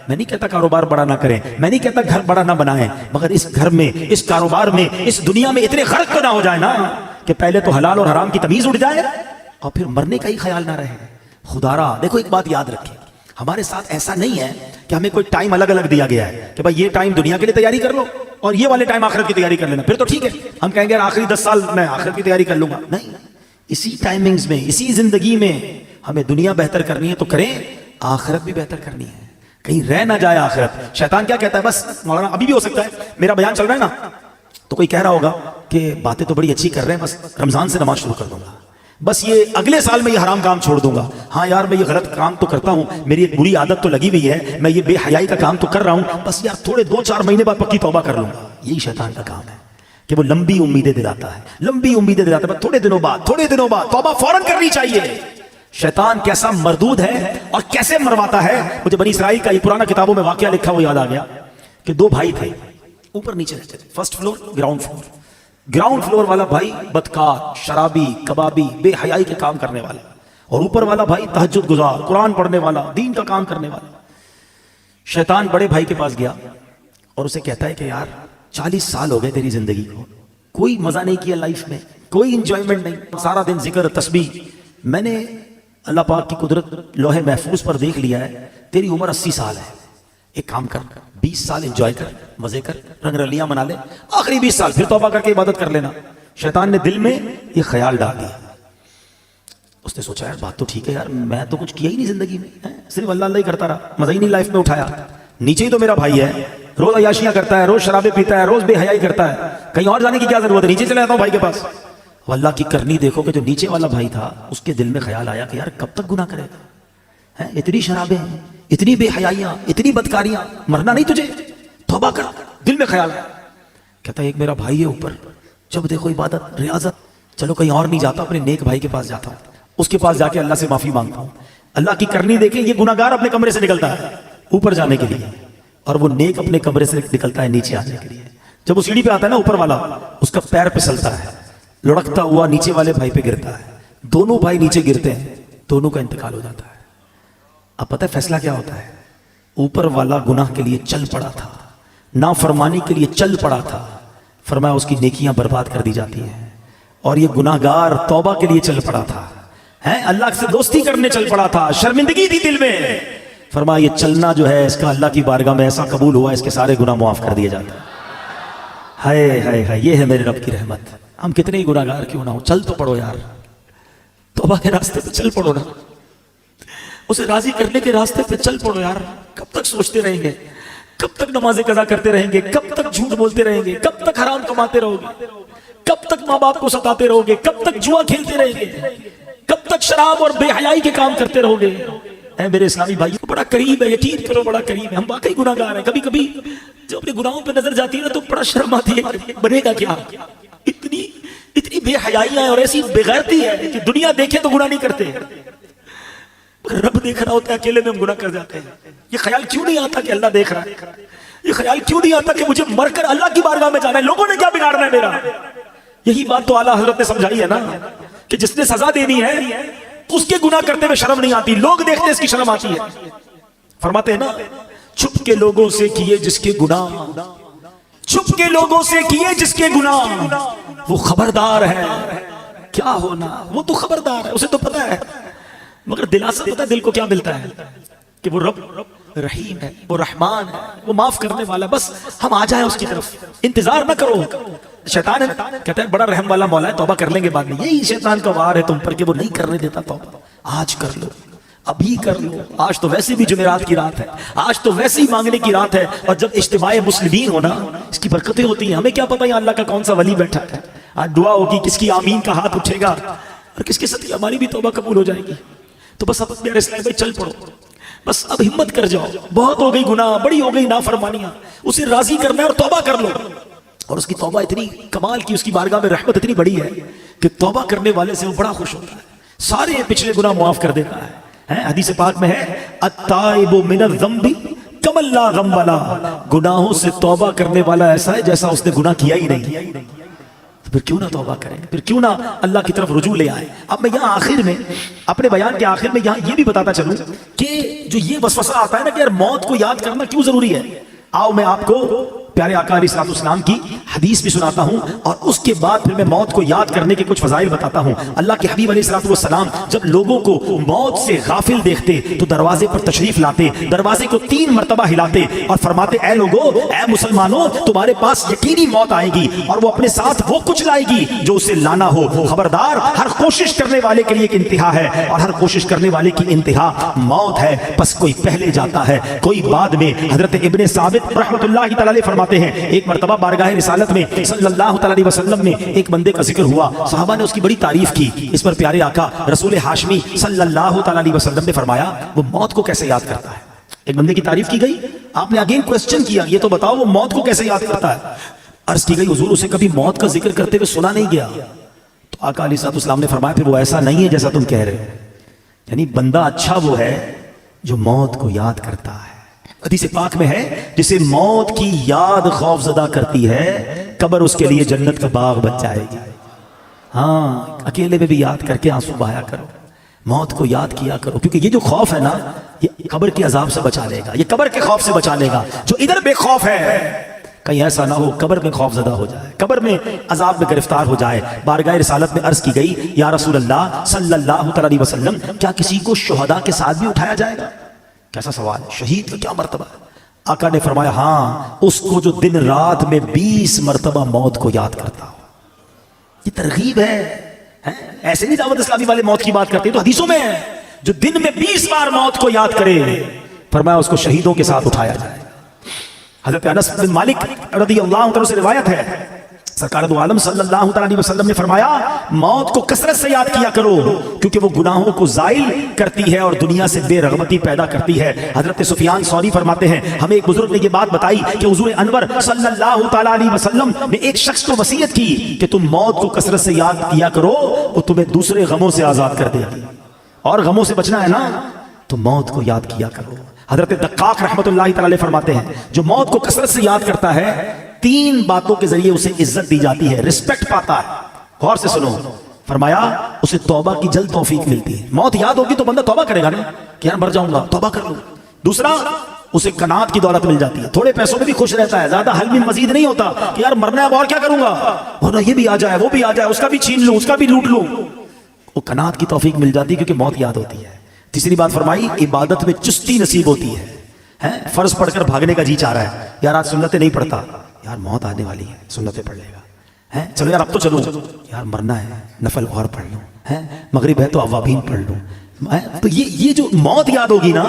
میں نہیں کہتا کاروبار بڑا نہ کریں، میں نہیں کہتا گھر بڑا نہ بنائیں، مگر اس گھر میں، اس کاروبار میں، اس دنیا میں اتنے غرق نہ ہو جائے نا کہ پہلے تو حلال اور حرام کی تمیز اٹھ جائے اور پھر مرنے کا ہی خیال نہ رہے۔ خدارا دیکھو ایک بات یاد رکھیں، ہمارے ساتھ ایسا نہیں ہے کہ ہمیں کوئی ٹائم الگ الگ دیا گیا ہے کہ بھائی یہ ٹائم دنیا کے لیے تیاری کر لو اور یہ والے ٹائم آخرت کی تیاری کر لینا، پھر تو ٹھیک ہے ہم کہیں گے آخری 10 سال میں آخرت کی تیاری کر لوں گا۔ نہیں، اسی ٹائمنگز میں، اسی زندگی میں ہمیں دنیا بہتر کرنی ہے تو کریں، آخرت بھی بہتر کرنی ہے، کہیں رہ نہ جائے آخرت۔ شیطان کیا کہتا ہے؟ بس مولانا ابھی بھی ہو سکتا ہے میرا بیان چل رہا ہے نا تو کوئی کہہ رہا ہوگا کہ باتیں تو بڑی اچھی کر رہے ہیں، بس رمضان سے نماز شروع کر دوں گا، بس یہ اگلے سال میں یہ حرام کام چھوڑ دوں گا۔ ہاں یار میں یہ غلط کام تو کرتا ہوں، میری ایک بری عادت تو لگی ہوئی ہے، میں یہ بے حیائی کا کام تو کر رہا ہوں، بس یار تھوڑے 2-4 مہینے بعد پکی توبہ کر لوں گا۔ یہی شیطان کا کام ہے کہ وہ لمبی امیدیں دلاتا ہے، لمبی امیدیں دلاتا ہے، تھوڑے دنوں بعد توبہ فوراً کرنی چاہیے۔ شیطان کیسا مردود ہے اور کیسے مرواتا ہے۔ مجھے بنی اسرائیل کا یہ پرانا کتابوں میں واقعہ لکھا وہ یاد آ گیا کہ 2 بھائی تھے، اوپر نیچے رہتے تھے، فرسٹ فلور گراؤنڈ فلور والا بھائی بدکار، شرابی، کبابی، بے حیائی کے کام کرنے والا، اور اوپر والا بھائی تہجد گزار، قرآن پڑھنے والا، دین کا کام کرنے والا۔ شیطان بڑے بھائی کے پاس گیا اور اسے کہتا ہے کہ یار 40 سال ہو گئے تیری زندگی کو، کوئی مزہ نہیں کیا لائف میں، کوئی انجوائمنٹ نہیں، سارا دن ذکر تسبیح، میں نے اللہ پاک کی قدرت لوح محفوظ پر دیکھ لیا ہے، تیری عمر 80 سال ہے، ایک کام کر 20 سال انجوائے کر، مزے کر، رنگ رلیاں منا لے، آخری 20 سال پھر توبہ کر کے عبادت کر لینا۔ شیطان نے دل میں یہ خیال ڈال دیا، اس نے سوچا یار بات تو ٹھیک ہے یار، میں تو کچھ کیا ہی نہیں زندگی میں، صرف اللہ اللہ ہی کرتا رہا، مزہ ہی نہیں لائف میں اٹھایا، نیچے ہی تو میرا بھائی ہے، روز عیاشیاں کرتا ہے، روز شرابیں پیتا ہے، روز بے حیائی کرتا ہے، کہیں اور جانے کی کیا ضرورت ہے، نیچے چلے جاتا ہوں بھائی کے پاس۔ اللہ کی کرنی دیکھو کہ جو نیچے والا بھائی تھا اس کے دل میں خیال آیا کہ یار کب تک گناہ کرے گا، اتنی شرابیں، اتنی بے حیائیاں، اتنی بدکاریاں، مرنا نہیں تجھے، توبہ کر۔ دل میں خیال آیا، کہتا ہے ایک میرا بھائی ہے اوپر، جب دیکھو عبادت ریاضت، چلو کہیں اور نہیں جاتا، اپنے نیک بھائی کے پاس جاتا ہوں، اس کے پاس جا کے اللہ سے معافی مانگتا ہوں۔ اللہ کی کرنی دیکھیں، یہ گناہ گار اپنے کمرے سے نکلتا ہے اوپر جانے کے لیے، اور وہ نیک اپنے کمرے سے نکلتا ہے نیچے آنے کے لیے۔ جب وہ سیڑھی پہ آتا ہے نا اوپر والا، اس کا پیر پھسلتا ہے، لڑکتا ہوا نیچے والے بھائی پہ گرتا ہے، دونوں بھائی نیچے گرتے ہیں، دونوں کا انتقال ہو جاتا ہے۔ اب پتہ ہے فیصلہ کیا ہوتا ہے؟ اوپر والا گناہ کے لیے چل پڑا تھا، نافرمانی کے لیے چل پڑا تھا، فرمایا اس کی نیکیاں برباد کر دی جاتی ہیں، اور یہ گناہ گار توبہ کے لیے چل پڑا تھا، اللہ سے دوستی کرنے چل پڑا تھا، شرمندگی تھی دل میں، فرمایا یہ چلنا جو ہے اس کا اللہ کی بارگاہ میں ایسا قبول ہوا، اس کے سارے گناہ معاف کر دیے جاتے ہیں۔ ہائے ہائے ہائے، یہ ہے میرے رب کی رحمت۔ ہم کتنے ہی گناہ گار کیوں نہ ہو، چل تو پڑو یار، توبہ کے راستے پہ چل پڑو نا، اسے راضی کرنے کے راستے پہ چل پڑو یار۔ کب تک سوچتے رہیں گے، کب تک نمازیں قضا کرتے رہیں گے، کب تک جھوٹ بولتے رہیں گے، کب تک حرام کماتے رہو گے، کب تک ماں باپ کو ستاتے رہو گے، کب تک جوا کھیلتے رہیں گے، کب تک شراب اور بے حیائی کے کام کرتے رہو گے۔ اے میرے اسلامی بھائیو، بڑا قریب ہے، یقین کرو بڑا قریب ہے، ہم واقعی گناہ گار ہیں۔ کبھی کبھی جب اپنے گناہوں پہ نظر جاتی ہے نا تو بڑا شرم آتی ہے، بنے گا کیا، اتنی بے حیائی ہے اور ایسی بے غیرتی ہے کہ دنیا دیکھے تو گناہ نہیں کرتے، رب دیکھ رہا ہوتا ہے، اکیلے میں ہم گناہ کر جاتے ہیں۔ یہ خیال کیوں نہیں آتا کہ اللہ دیکھ رہا ہے؟ یہ خیال کیوں نہیں آتا کہ مجھے مر کر اللہ کی بارگاہ میں جانا ہے؟ لوگوں نے کیا بگاڑنا ہے میرا؟ یہی بات تو اعلیٰ حضرت نے سمجھائی ہے نا کہ جس نے سزا دینی ہے اس کے گناہ کرتے ہوئے شرم نہیں آتی، لوگ دیکھتے اس کی شرم آتی ہے۔ فرماتے ہیں نا، چھپ کے لوگوں سے کیے جس کے گناہ، چھپ کے لوگوں سے کیے جس کے گناہ، وہ خبردار ہے کیا ہونا، وہ تو خبردار ہے، اسے تو پتا ہے، مگر دلاسا پتا دل کو کیا ملتا ہے کہ وہ رب رحیم ہے، وہ رحمان ہے، وہ معاف کرنے والا، بس ہم آ جائیں اس کی طرف، انتظار نہ کرو۔ شیطان کہتا ہے بڑا رحم والا مولا ہے، توبہ کر لیں گے بعد میں، یہی شیطان کا وار ہے تم پر کہ وہ نہیں کرنے دیتا توبہ۔ آج کر لو، ابھی کر لو، آج تو ویسے بھی جمعرات کی رات ہے، آج تو ویسے ہی مانگنے کی رات ہے، اور جب اجتماع مسلمین ہونا اس کی برکتیں ہوتی ہیں۔ ہمیں کیا پتہ یہاں اللہ کا کون سا ولی بیٹھا ہے، آج دعا ہوگی، کس کی آمین کا ہاتھ اٹھے گا اور کس کے ساتھ ہماری بھی توبہ قبول ہو جائے گی۔ تو بس اب میرے اسلام بھائی چل پڑو، بس اب ہمت کر جاؤ، بہت ہو گئی گناہ، بڑی ہو گئی نافرمانیاں، اسے راضی کرنا ہے اور توبہ کر لو۔ اور اس کی توبہ اتنی کمال کی، اس کی بارگاہ میں رحمت اتنی بڑی ہے کہ توبہ کرنے والے سے وہ بڑا خوش ہوتا ہے، سارے پچھلے گناہ معاف کر دیتا ہے۔ حدیث پاک میں ہے التائب من الذنب کمن لا ذنب لہ، گناہوں سے توبہ کرنے والا ایسا ہے جیسا اس نے گناہ کیا ہی نہیں۔ تو پھر کیوں نہ توبہ کریں، پھر کیوں نہ اللہ کی طرف رجوع لے آئیں۔ اب میں یہاں آخر میں اپنے بیان کے آخر میں یہاں یہ بھی بتاتا چلوں کہ جو یہ وسوسہ آتا ہے نا کہ یار موت کو یاد کرنا کیوں ضروری ہے، آؤ میں آپ کو پیارے آقا علیہ السلام کی حدیث بھی سناتا ہوں اور اس کے بعد پھر میں موت کو یاد کرنے کے کچھ فضائل بتاتا ہوں۔ اللہ کے حبیب علیہ السلام جب لوگوں کو موت سے غافل دیکھتے تو دروازے پر تشریف لاتے، دروازے کو 3 مرتبہ ہلاتے اور فرماتے اے لوگو، اے مسلمانوں، تمہارے پاس یقینی موت آئے گی اور وہ اپنے ساتھ وہ کچھ لائے گی جو اسے لانا ہو۔ خبردار، ہر کوشش کرنے والے کے لیے ایک انتہا ہے اور ہر کوشش کرنے والے کی انتہا موت ہے، بس کوئی پہلے جاتا ہے کوئی بعد میں۔ حضرت ابن ثابت رحمۃ اللہ تعالی فرماتے ہیں ایک مرتبہ بارگاہ رسالت میں صلی اللہ تعالی علیہ وسلم میں ایک بندے کا ذکر ہوا، صحابہ نے اس کی بڑی تعریف کی۔ اس پر پیارے آقا رسول ہاشمی صلی اللہ تعالی علیہ وسلم نے فرمایا وہ موت کو کیسے یاد کرتا ہے۔ ایک بندے کی تعریف کی گئی، آپ نے اگین کوسچن کیا یہ تو بتاؤ وہ موت کو کیسے یاد کرتا ہے۔ عرض کی گئی حضور اسے کبھی موت کا ذکر کرتے ہوئے سنا نہیں گیا۔ تو آقا علیہ السلام نے فرمایا پھر وہ ایسا نہیں ہے جیسا تم کہہ رہے ہو، یعنی بندہ اچھا وہ ہے جو موت کو یاد کرتا ہے۔ حدیث پاک میں ہے جسے موت کی یاد خوف زدہ کرتی ہے قبر اس کے لیے جنت کا باغ بن جائے گی۔ ہاں، اکیلے میں بھی یاد کر کے آنسو بہایا کرو، موت کو یاد کیا کرو، کیونکہ یہ جو خوف ہے نا یہ قبر کے عذاب سے بچا لے گا، یہ قبر کے خوف سے بچا لے گا۔ جو ادھر بے خوف ہے کہیں ایسا نہ ہو قبر میں خوف زدہ ہو جائے، قبر میں عذاب میں گرفتار ہو جائے۔ بارگاہ رسالت میں عرض کی گئی یا رسول اللہ صلی اللہ تعالی علیہ وسلم کیا کسی کو شہداء کے ساتھ بھی اٹھایا جائے گا؟ کیسا سوال ہے، شہید کا کیا مرتبہ ہے؟ آقا نے فرمایا ہاں اس کو جو دن رات میں 20 مرتبہ موت کو یاد کرتا ہو۔ یہ ترغیب ہے، ایسے نہیں دعوت اسلامی والے موت کی بات کرتے تو حدیثوں میں ہے جو دن میں 20 بار موت کو یاد کرے، فرمایا اس کو شہیدوں کے ساتھ اٹھایا جائے گا۔ حضرت انس بن مالک رضی اللہ عنہ سے روایت ہے سرکار دو عالم صلی اللہ علیہ وسلم نے فرمایا موت کو کثرت سے یاد کیا کرو کیونکہ وہ گناہوں کو زائل کرتی ہے اور دنیا سے بے رغبتی پیدا کرتی ہے۔ حضرت سفیان ثوری فرماتے ہیں ہمیں ایک بزرگ نے یہ بات بتائی کہ حضور انور صلی اللہ علیہ وسلم نے ایک شخص کو وصیت کی کہ تم موت کو کثرت سے یاد کیا کرو، وہ تمہیں دوسرے غموں سے آزاد کر دے گی، اور غموں سے بچنا ہے نا تو موت کو یاد کیا کرو۔ حضرت دقاق رحمت اللہ تعالی فرماتے ہیں جو موت کو کثرت سے یاد کرتا ہے 3 باتوں کے ذریعے اسے عزت دی جاتی ہے، رسپیکٹ پاتا ہے۔ غور سے سنو، فرمایا اسے توبہ کی جلد توفیق ملتی ہے۔ موت یاد ہوگی تو بندہ توبہ کرے گا نا کہ یار مر جاؤں گا توبہ کر لوں۔ دوسرا اسے قناعت کی دولت مل جاتی ہے، تھوڑے پیسوں میں بھی خوش رہتا ہے، زیادہ حل میں مزید نہیں ہوتا کہ یار مرنا ہے اب اور کیا کروں گا، ورنہ یہ بھی آ جائے وہ بھی آ جائے، اس کا بھی چھین لوں اس کا بھی لوٹ لوں۔ وہ قناعت کی توفیق مل جاتی ہے کیونکہ موت یاد ہوتی ہے۔ تیسری بات فرمائی عبادت میں چستی نصیب ہوتی ہے۔ فرض پڑھ کر بھاگنے کا جی چاہ رہا ہے، یار آج سنتیں نہیں پڑھتا، یار موت آنے والی ہے سنتیں پڑھ لے گا، چلو یار اب تو چلو، یار مرنا ہے نفل اور پڑھ لوں، مغرب ہے تو اوابین پڑھ لوں۔ تو یہ جو موت یاد ہوگی نا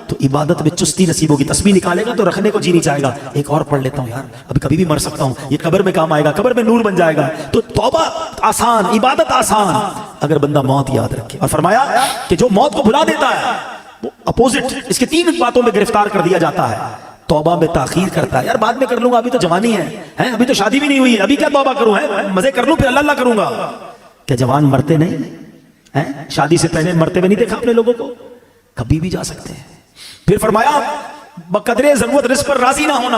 تو عبادت میں چستی نصیب ہوگی، تسبیح نکالے گا تو رکھنے کو جی نہیں چاہے گا، ایک اور پڑھ لیتا ہوں یار ابھی کبھی بھی مر سکتا ہوں، یہ قبر میں کام آئے گا، قبر میں نور بن جائے گا۔ تو توبہ آسان، عبادت آسان اگر بندہ موت یاد رکھے۔ اور فرمایا کہ جو موت کو بھلا دیتا ہے وہ اپوزٹ اس کے 3 باتوں میں گرفتار کر دیا جاتا ہے۔ توبہ میں تاخیر کرتا ہے، یار بعد میں کر لوں گا ابھی تو جوانی ہے، ابھی تو شادی بھی نہیں ہوئی ہے، ابھی کیا توبہ کروں، مزے کر لوں پھر اللہ کروں گا۔ کیا جوان مرتے نہیں؟ شادی سے پہلے مرتے ہوئے نہیں دیکھا اپنے لوگوں کو؟ کبھی بھی جا سکتے ہیں۔ پھر فرمایا بقدرے ضرورت رزق پر راضی نہ ہونا،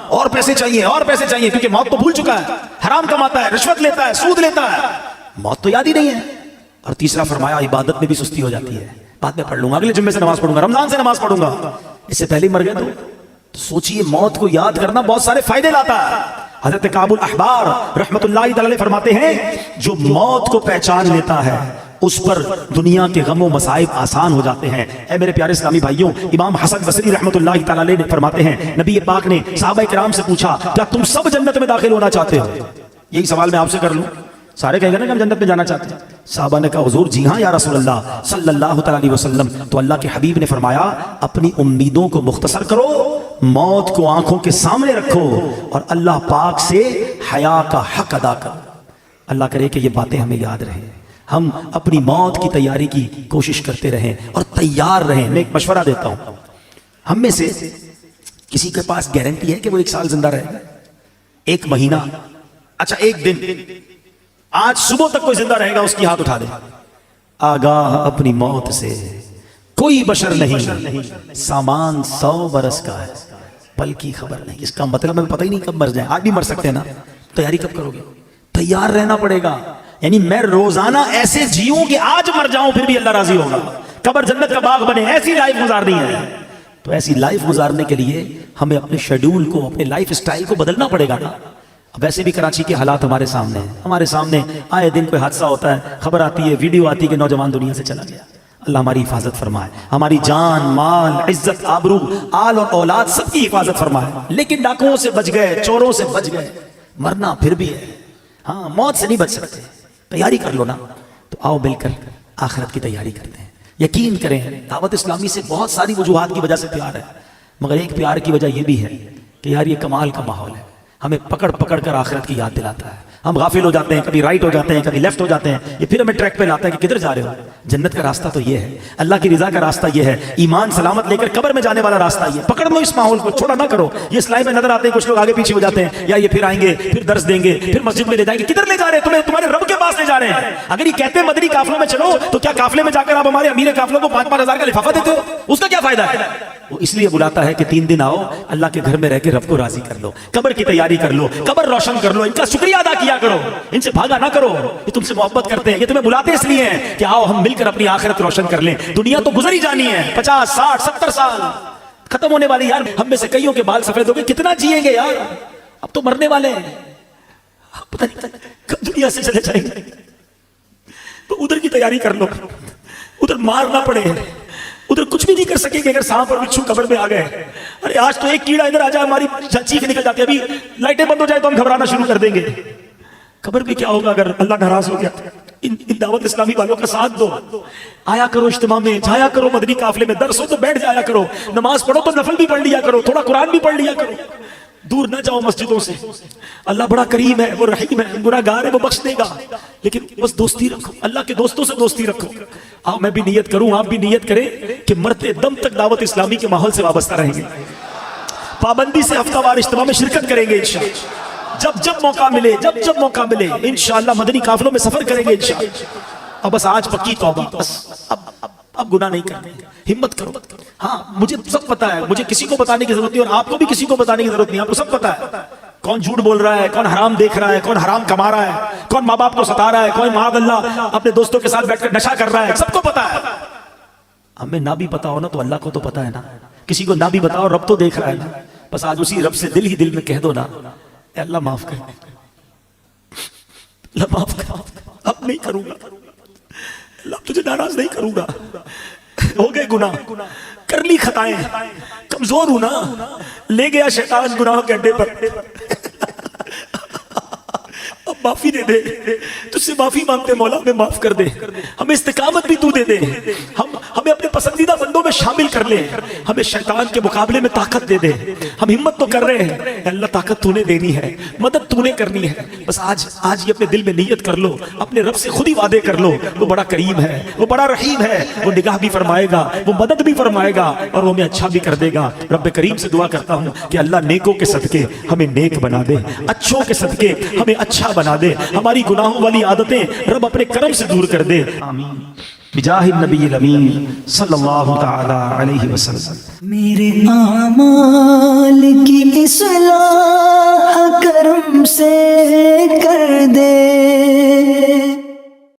اور پیسے چاہیے اور پیسے چاہیے، کیونکہ موت تو بھول چکا ہے، حرام کماتا ہے، رشوت لیتا ہے، سود لیتا ہے، موت تو یاد ہی نہیں ہے۔ اور تیسرا فرمایا عبادت میں بھی سستی ہو جاتی ہے، بعد میں پڑھ لوں گا، اگلے جمعے سے نماز پڑھوں گا، رمضان سے نماز پڑھوں گا، اس سے پہلے مر گئے تو سوچئے موت کو یاد کرنا بہت سارے فائدے لاتا ہے۔ حضرت کعب الاحبار رحمت اللہ تعالی فرماتے ہیں جو موت کو پہچان لیتا ہے اس پر دنیا کے غم و مصائب آسان ہو جاتے ہیں۔ اے میرے پیارے اسلامی بھائیوں، امام حسن بصری رحمت اللہ تعالی نے فرماتے ہیں نبی پاک نے صحابہ کرام سے پوچھا کیا تم سب جنت میں داخل ہونا چاہتے ہو؟ یہی سوال میں آپ سے کر لوں، سارے کہیں گے نا کہ ہم جنت میں جانا چاہتے ہیں۔ صحابہ نے کہا حضور جی ہاں یا رسول اللہ صلی اللہ تعالی علیہ وسلم۔ تو اللہ کے حبیب نے فرمایا اپنی امیدوں کو مختصر کرو، موت کو آنکھوں کے سامنے رکھو اور اللہ پاک سے حیا کا حق ادا کرو۔ اللہ کرے کہ یہ باتیں ہمیں یاد رہیں، ہم اپنی موت کی تیاری کی کوشش کرتے رہیں اور تیار رہیں۔ میں ایک مشورہ دیتا ہوں، ہم میں سے کسی کے پاس گارنٹی ہے کہ وہ 1 سال زندہ رہے گا؟ 1 مہینہ، اچھا 1 دن، آج صبح تک کوئی زندہ رہے گا اس کی ہاتھ اٹھا دے۔ آگاہ اپنی موت سے کوئی بشر نہیں، سامان 100 برس کا ہے، پل کی خبر نہیں۔ اس کا مطلب ہمیں پتہ ہی نہیں کب مر جائیں، آج بھی مر سکتے ہیں نا، تیاری کب کرو گے؟ تیار رہنا پڑے گا۔ یعنی میں روزانہ ایسے جیوں کہ آج مر جاؤں پھر بھی اللہ راضی ہوگا، قبر جنت کا باغ بنے، ایسی لائف گزارنی ہے۔ تو ایسی لائف گزارنے کے لیے ہمیں اپنے شیڈول کو، اپنے لائف سٹائل کو بدلنا پڑے گا نا۔ ویسے بھی کراچی کے حالات ہمارے سامنے ہیں، ہمارے سامنے آئے دن کوئی حادثہ ہوتا ہے، خبر آتی ہے، ویڈیو آتی ہے کہ نوجوان دنیا سے چلا گیا۔ اللہ ہماری حفاظت فرمائے، ہماری جان، مال، عزت، آبرو، آل اور اولاد سب کی حفاظت فرمائے۔ لیکن ڈاکوؤں سے بچ گئے، چوروں سے بچ گئے، مرنا پھر بھی ہے، ہاں موت سے نہیں بچ سکتے۔ تیاری کر لو نا، تو آؤ مل کر آخرت کی تیاری کرتے ہیں۔ یقین کریں دعوت اسلامی سے بہت ساری وجوہات کی وجہ سے پیار ہے، مگر ایک پیار کی وجہ یہ بھی ہے کہ یار یہ کمال کا ماحول ہے، ہمیں پکڑ پکڑ کر آخرت کی یاد دلاتا ہے۔ ہم غافل ہو جاتے ہیں، کبھی رائٹ ہو جاتے ہیں، کبھی لیفٹ ہو جاتے ہیں، یہ پھر ہمیں ٹریک پہ لاتا ہے کہ کدھر جا رہے ہو؟ جنت کا راستہ تو یہ ہے، اللہ کی رضا کا راستہ یہ ہے، ایمان سلامت لے کر قبر میں جانے والا راستہ یہ۔ پکڑ لو اس ماحول کو، چھوڑا نہ کرو۔ یہ اسلائی میں نظر آتے ہیں کچھ لوگ آگے پیچھے ہو جاتے ہیں، یا یہ پھر آئیں گے، پھر درس دیں گے، پھر مسجد میں لے جائیں گے۔ کدھر لے جا رہے ہیں تمہیں؟ تمہارے رب کے پاس لے جا رہے ہیں۔ اگر یہ کہتے ہیں مدنی قافلوں میں چلو، تو کیا قافلے میں جا کر آپ ہمارے امیر قافلوں کو 5-5 ہزار کا لفافہ دیتے ہو؟ اس کا کیا فائدہ ہے؟ وہ اس لیے بلاتا ہے کہ 3 دن آؤ، اللہ کے گھر میں رہ کے رب کو راضی کر لو، قبر کی تیاری کر لو، قبر روشن کر لو، ان کا شکریہ ادا کیا کرو، ان سے بھاگا نہ کرو۔ یہ تم سے محبت کرتے ہیں، یہ تمہیں بلاتے اس لیے ہیں کہ آؤ ہم مل کر اپنی آخرت روشن کر لیں۔ دنیا تو گزر ہی جانی ہے، 50 60 70 سال ختم ہونے والی۔ یار ہم میں سے کئیوں کے بال سفید ہو گئے، کتنا جیئیں گے یار؟ اب تو مرنے والے ہیں، پتہ نہیں کب دنیا سے چلے جائیں گے۔ تو ادھر کی تیاری کر لو، ادھر مار نہ پڑے، ادھر کچھ بھی نہیں کر سکیں گے اگر سانپ اور بچھو قبر میں آ گئے۔ ارے آج تو ایک کیڑا ادھر آ جائے ہماری چیخ نکل جاتی ہے، ابھی لائٹیں بند ہو جائے تو ہم گھبرانا شروع کر دیں گے۔ قبر میں کیا ہوگا اگر اللہ ناراض ہو گیا؟ ان دعوت اسلامی والوں کا ساتھ دو، آیا کرو اجتماع میں، جایا کرو مدنی قافلے میں، درس ہو تو بیٹھ جایا کرو، نماز پڑھو تو نفل بھی پڑھ لیا کرو، تھوڑا قرآن بھی پڑھ لیا کرو، دور نہ جاؤ مسجدوں سے۔ اللہ بڑا کریم ہے، وہ رحیم ہے، گناہ گار ہے، وہ بخش دے گا، لیکن بس دوستی رکھو، اللہ کے دوستوں سے دوستی رکھو۔ آؤ میں بھی نیت کروں، آپ بھی نیت کریں کہ مرتے دم تک دعوت اسلامی کے ماحول سے وابستہ رہیں گے، پابندی سے ہفتہ وار اجتماع میں شرکت کریں گے انشاءاللہ، جب موقع ملے، جب موقع ملے انشاءاللہ مدنی قافلوں میں سفر کریں گے انشاءاللہ۔ اور بس آج پکی توبہ، بس اب گناہ نہیں کرنے، ہمت کرو۔ ہاں مجھے سب پتا ہے، مجھے کسی کو بتانے کی ضرورت نہیں، اور آپ کو بھی کسی کو بتانے کی ضرورت نہیں، آپ کو سب پتا ہے کون جھوٹ بول رہا ہے، کون حرام دیکھ رہا ہے، کون حرام کما رہا ہے، کون ماں باپ کو ستا رہا ہے، کون معاذ اللہ اپنے دوستوں کے ساتھ بیٹھ کر نشہ کر رہا ہے، سب کو پتا ہے۔ ہمیں نہ بھی پتا ہو نا تو اللہ کو تو پتا ہے نا، کسی کو نہ بھی بتاؤ رب تو دیکھ رہا ہے نا۔ بس آج اسی رب سے دل ہی دل میں کہہ دو نا، اے اللہ معاف کر، اللہ معاف کر، اب نہیں کروں گا، اللہ تجھے ناراض نہیں کروں گا۔ ہو گئے گناہ، کر لی خطائیں، کمزور ہوں نا، لے گیا شیطان گناہوں کے اڈے پر، اب معافی دے دے، تجھ سے معافی مانگتے مولا، ہمیں معاف کر دے، ہمیں استقامت بھی تو دے دے، ہمیں اپنے پسندیدہ بندوں میں شامل کر لے، ہمیں شیطان کے مقابلے میں طاقت دے دے۔ ہم ہمت تو کر رہے ہیں، اے اللہ طاقت تو نے دینی ہے، مدد تو نے کرنی ہے، بس آج یہ اپنے دل میں نیت کر لو، اپنے رب سے خود ہی وعدے کر لو، وہ بڑا کریم ہے، وہ بڑا رحیم ہے، وہ نگاہ بھی فرمائے گا، وہ مدد بھی فرمائے گا، اور وہ ہمیں اچھا بھی کر دے گا۔ رب کریم سے دعا کرتا ہوں کہ اللہ نیکوں کے صدقے ہمیں نیک بنا دے، اچھوں کے صدقے ہمیں اچھا بنا دے، ہماری گناہوں والی عادتیں رب اپنے کرم سے دور کر دے، آمین بجاہ النبی الامین صلی اللہ تعالی علیہ وسلم۔ میرے اعمال کی اصلاح کرم سے کر دے،